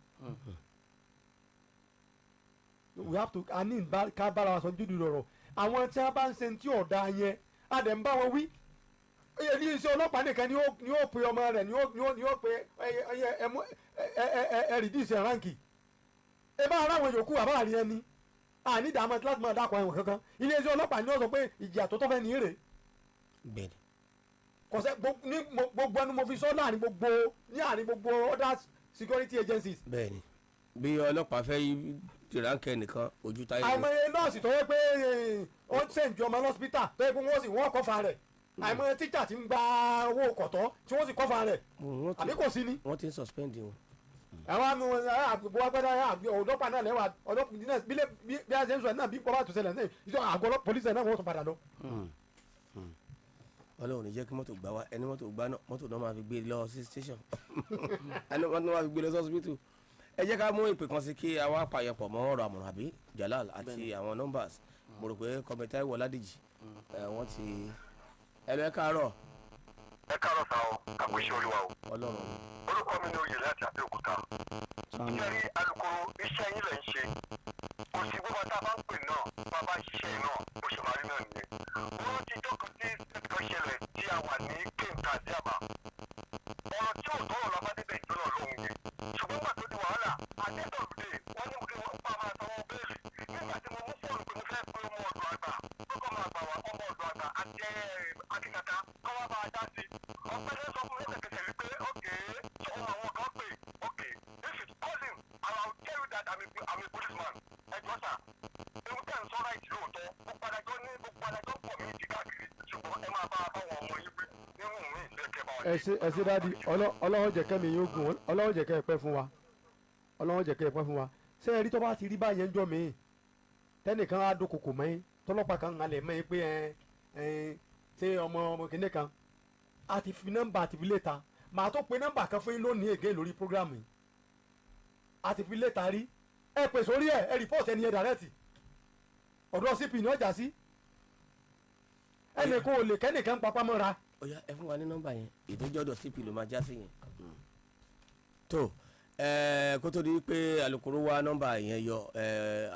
we have to a ní ká bára wa sọ júdù lọ́rọ̀ àwọn tí wọ́n bá ń ṣe tí ọ̀dà yẹn a dẹ̀ ń bá wọn wí ní iṣẹ́ ọlọ́pàá nìkan ni ó pe ọmọ rẹ̀ ni ó pe ẹ reduce ránkì ẹ bá ara àwọn yòókù àbá àrí ẹni àní ìdààmú láti máa dákọ̀ ẹ̀wọ̀n kankan ilé iṣẹ́ ọlọ́pàá ni ó sọ pé ìjìyà tó tọ́fẹ́ ní èrè bẹ́ẹ̀ni kọ̀sẹ́ ní gbogbo ẹnu mo fi sọ láàrin gbogbo other security agencies. bẹ́ẹ̀ni bí ọlọ́pàá fẹ́ tìránkẹ́ nìkan ojú táyé. àìmọye nọ́ọ̀sì tó yẹ pé ó ń ṣèǹjì ọmọ lọ́sípítà tó yẹ pé wọ́n kọ́fà rẹ̀ àìmọye tíjà ti ń gba owó kọ̀tọ́ tí wọ́n sì kọ́fà rẹ̀ àbí kò sí ni. wọ́n ti ń suspend wọn. àwọn àmì àgbègbè agbẹ́dá ọ̀dọ́pàá náà lẹ́wà ọ̀dọ́pàá náà bí a ṣe ń sọ ẹ̀ náà bí kọ́ bá tó ṣẹlẹ̀ náà ìjọ àgọ́ pólísì náà wọ́n tún padà lọ. ọlọ́run ní jẹ́ kí mọ́tò gbá wa ẹni mọ́tò gbá náà mọ́tò náà máa fi gbé lọ sí station ẹni mọ́tò náà máa fi gbé lọ sí hospital. Ẹ jẹ́ ká mú ìpè kan sí kí àwa pààyàpọ̀ mọ́ ọ̀rọ̀ àmọ̀ràn àbí Jalal àti àwọn numbers mo rò pé kọ́mẹ́tà ìwọ̀ ládìjì wọ́n ti ẹ káàárọ̀. Ẹ káàárọ̀ sá o àpèṣe olúwa o. ọlọ́run Orúkọ mi ni oyè láti Abẹ́òkúta. Ìjẹ́rí alukoro iṣẹ́ yín lẹ̀ ń ṣe. Kò sí gbogbo tá a bá ń pè náà bá a bá ṣiṣẹ́ náà bó ṣe máa rí náà nìyẹn. Wọ́n ti jókòó sí ẹ̀kọ́ ṣẹlẹ̀ tí a wà ní kéńkà sí àbá. Ọ̀rọ̀ tí ò tọrọ lọ bá débẹ̀ ìjọ́nà lóhùn yẹn. Ṣùgbọ́n gbà tó di wàhálà, Adédọ̀lùdé wọ́n ní kí wọ́n pa máa sanwó béèlì. Nígbà tí mo mú fóònù pé mo fẹ́ pe ọmọ ọ̀dọ̀ àgbà, kókò máa gbà wá ọmọ ọ̀dọ̀ àgbà àti akíkàtà kọ́ wá bá a dá sí. Ọ̀pẹ̀lẹ̀ sọ fún mi lẹ́sẹ̀kẹsẹ̀ wípé ókè tó àwọn kan pè ókè if you call him and I will tell you that I'm a policeman. Ẹ jọ sà, ewu tẹ̀ ń sọ́ra ìtì lóòótọ́, gbogbo adájọ́ pọ̀ mí ti káàkiri ṣùgbọ́n ẹ máa bá àwọn ọmọ yín gbé nínú mi ìfẹ́ bá wọn. ẹ ṣe dádì ọlọ́wọ́ jẹ̀kẹ́ mi yóò gùn ọlọ́wọ́ jẹ̀kẹ́ ẹ pẹ́ fún wa ọlọ́wọ́ jẹ̀kẹ́ ẹ pẹ́ fún wa ṣé ẹ rí tó bá ti rí báyẹn jọ mí tẹ́nìkan á dókòkò mẹ́yìn tọ́lọ́pàá kan halẹ̀ mẹ́yìn pé ṣé ọmọ kìnìún kan a ti fi nọ́mbà àti fi léta màá tó pe nọ́mbà kan fún yín lónìí ègé lórí programu yìí a ti fi léta rí ẹ pè sórí ẹ rìpọ́ọ̀tì ẹni ẹ dàrẹ́tì ọ̀dọ̀ cp ní ọjà sí ẹnì kò lè kẹ́nìkan papá mọ́ra. ó yá ẹ fún wa ní nọ́mbà yẹn ìdójọ́dọ̀ cp ló máa já sí yẹn. tó kó tó di pé alukoro wa nọ́mbà yẹn yọ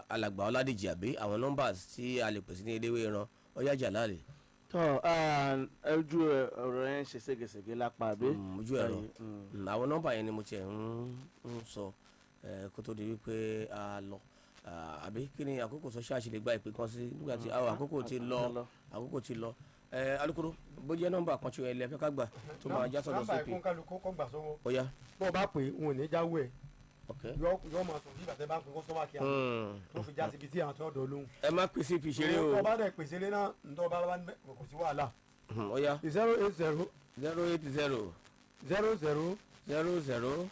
alàgbà ọládèjì àbí àwọn nọ́mbà tí a lè pèsè ní eléwé ìran ó yá Jalal. tọ́ ojú ọ̀rọ̀ yẹn ṣe ségesège lápá àbí. ojú ẹ̀rọ àwọn nọ́mbà yẹn ni mo tiẹ̀ ń sọ kó tó di wípé a lọ àbí kí ni àkókò sọ ṣáà ṣe lè gba ìpè kan sí nígbà tí àkókò ti lọ alukoro bó jẹ́ nọ́mbà kan tí ẹ lè fẹ́ ká gbà tó máa já sọ́dọ̀ nọ́mbà cp. ẹ̀kún kálukú kọ́ gbà sọ́wọ́ ó yá. bó o bá pè wọn ò ní jáwé ẹ̀ Okay. yọ máa sọ bí ìgbà tẹ́ bá ń pè kọ́sọ́mà kí àwọn tó fi já síbi tí àwọn tó ọ̀dọ̀ lóhùn. ẹ má pè cp ṣeré o. tó bá dẹ̀ pèsè lé náà ntọ́ bá bá kò sí wàhálà. ó yá. 080 080 00 00 00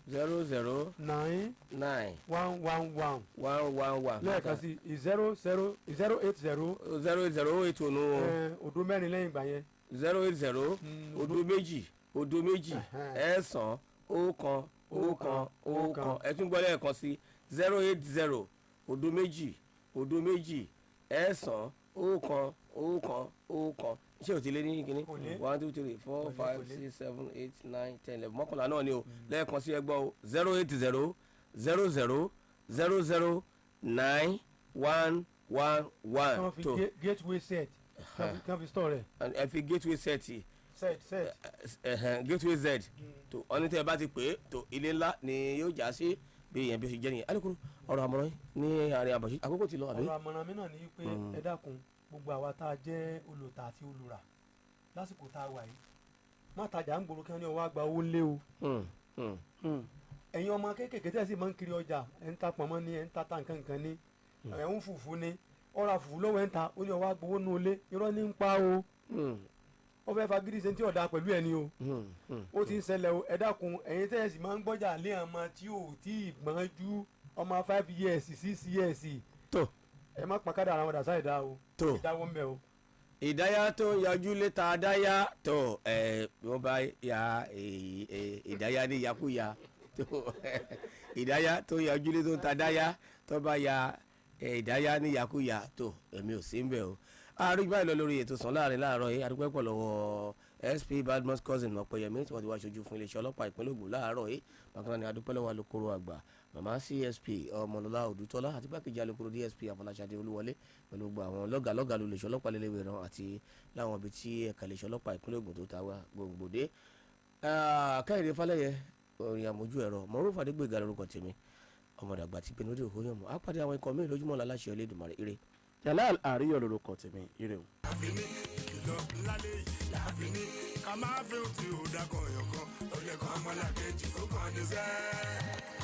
00 9 9 111 111. lẹ́ẹ̀kan sí 080 080 ònú odò mẹ́rin lẹ́yìn ìgbà yẹn 080 odò méjì ẹ̀sán ọ̀kan ẹ tún gbọ́ lẹ́ẹ̀kan sí 080 odò méjì ẹ̀sán ọ̀kan ṣé o ti lé ní kíní 1 2 3 4 5 6 7 8 9 10 11 mọ́kànlá náà ni o lẹ́ẹ̀kan sí ẹgbọ́ o 080 00 00 9 111 kan fi gateway set kan fi store rẹ̀. ẹ fi gateway set gateway z tó ọ̀nì tẹ́ ẹ bá ti pè é tó ilé ńlá ni yóò já sí bí èèyàn bí ó ṣe jẹ́ nìyẹn alukoro ọ̀rọ̀ àmọ̀ràn ní àárín àbọ̀ṣí àkókò ti lọ àbí. ọ̀rọ̀ àmọ̀ràn mi náà ni pé ẹ dákun gbogbo àwa tá a jẹ́ olùtà àti olùrà lásìkò tá a wà yìí má tajà ń gbòòrò kí wọ́n ní ọwọ́ àgbà owó lé o. ẹ̀yin ọmọ kéékèèké tẹ́ ẹ sì máa ń kiri ọjà ẹ̀ ń ta pọ̀nmọ́ ní ẹ̀ ń ta nǹkan ní ẹ̀ ń fùfú ní ọ̀rọ̀ àfùfú lọ́wọ́ ẹ̀ ń ta ó ní ọwọ́ àgbà owó nù lé irọ́ ní ń pa o. ó fẹ́ fagídí ṣe tí ọ̀dà pẹ̀lú ẹni o ó ti ń ṣẹlẹ̀ o ẹ dákun ẹ̀yin tẹ́ ẹ sì máa ń gbọ́jà lé ọmọ tí ò tí ì gbọ́njú ọmọ 5 years 6 years tó ẹ má pàkádà ara wọn dà sáì dá o tó ìdáwọ́ ń bẹ o. ìdáyà tó ń yọjú létà dáyà tó wọ́n bá ya ìdáyà ní yakuya tó ìdáyà tó ń yọjú létà tó ń ta dáyà tó bá ya ìdáyà ní yakuya tó èmi ò sí ń bẹ̀ o. àrùn báyìí lọ lórí ètò sàn láàrin láàárọ̀ yìí adúpẹ́ pọ̀ lọ́wọ́ SP Badmus cousin ọ̀pẹ̀yẹmí tí wọ́n ti wá aṣojú fún iléeṣẹ́ ọlọ́pàá ìpínlẹ̀ Ògùn láàárọ̀ yìí bákan náà ni adúpẹ́ lọ́wọ́ alukoro àgbà màmá CSP ọmọlọ́lá Odùtọ́lá àti gbákejì alukoro DSP Afọláṣadé Olúwọlé pẹ̀lú gbogbo àwọn lọ́gàlọ́gà lu iléeṣẹ́ ọlọ́pàá lélẹ́wẹ̀ rán àti láwọn ibi tí ẹ̀ka iléeṣẹ́ ọlọ́pàá ìpínlẹ̀ Ògùn tó ta wá gbòǹgbòdé. Káyọ̀dé Fálẹ́yẹ orin àmójú ẹ̀rọ Mọ̀rúfà Adégbèga lórúkọ tèmi ọmọdàgbà ti pinnu dé òhóyọ̀mù á pàdé àwọn ikọ̀ míì lójúmọ́ láláṣẹ Elédùmarè ire. Jalal àríyọ̀ lórúkọ tèmi ire o. àfini ìkìlọ̀ ńlá lè láàfini ká máa fi òtí ò dákọ̀ ọ̀yọ̀kan ó lè kọ́ ọmọlàkejì ó kàn ní sẹ́ẹ̀.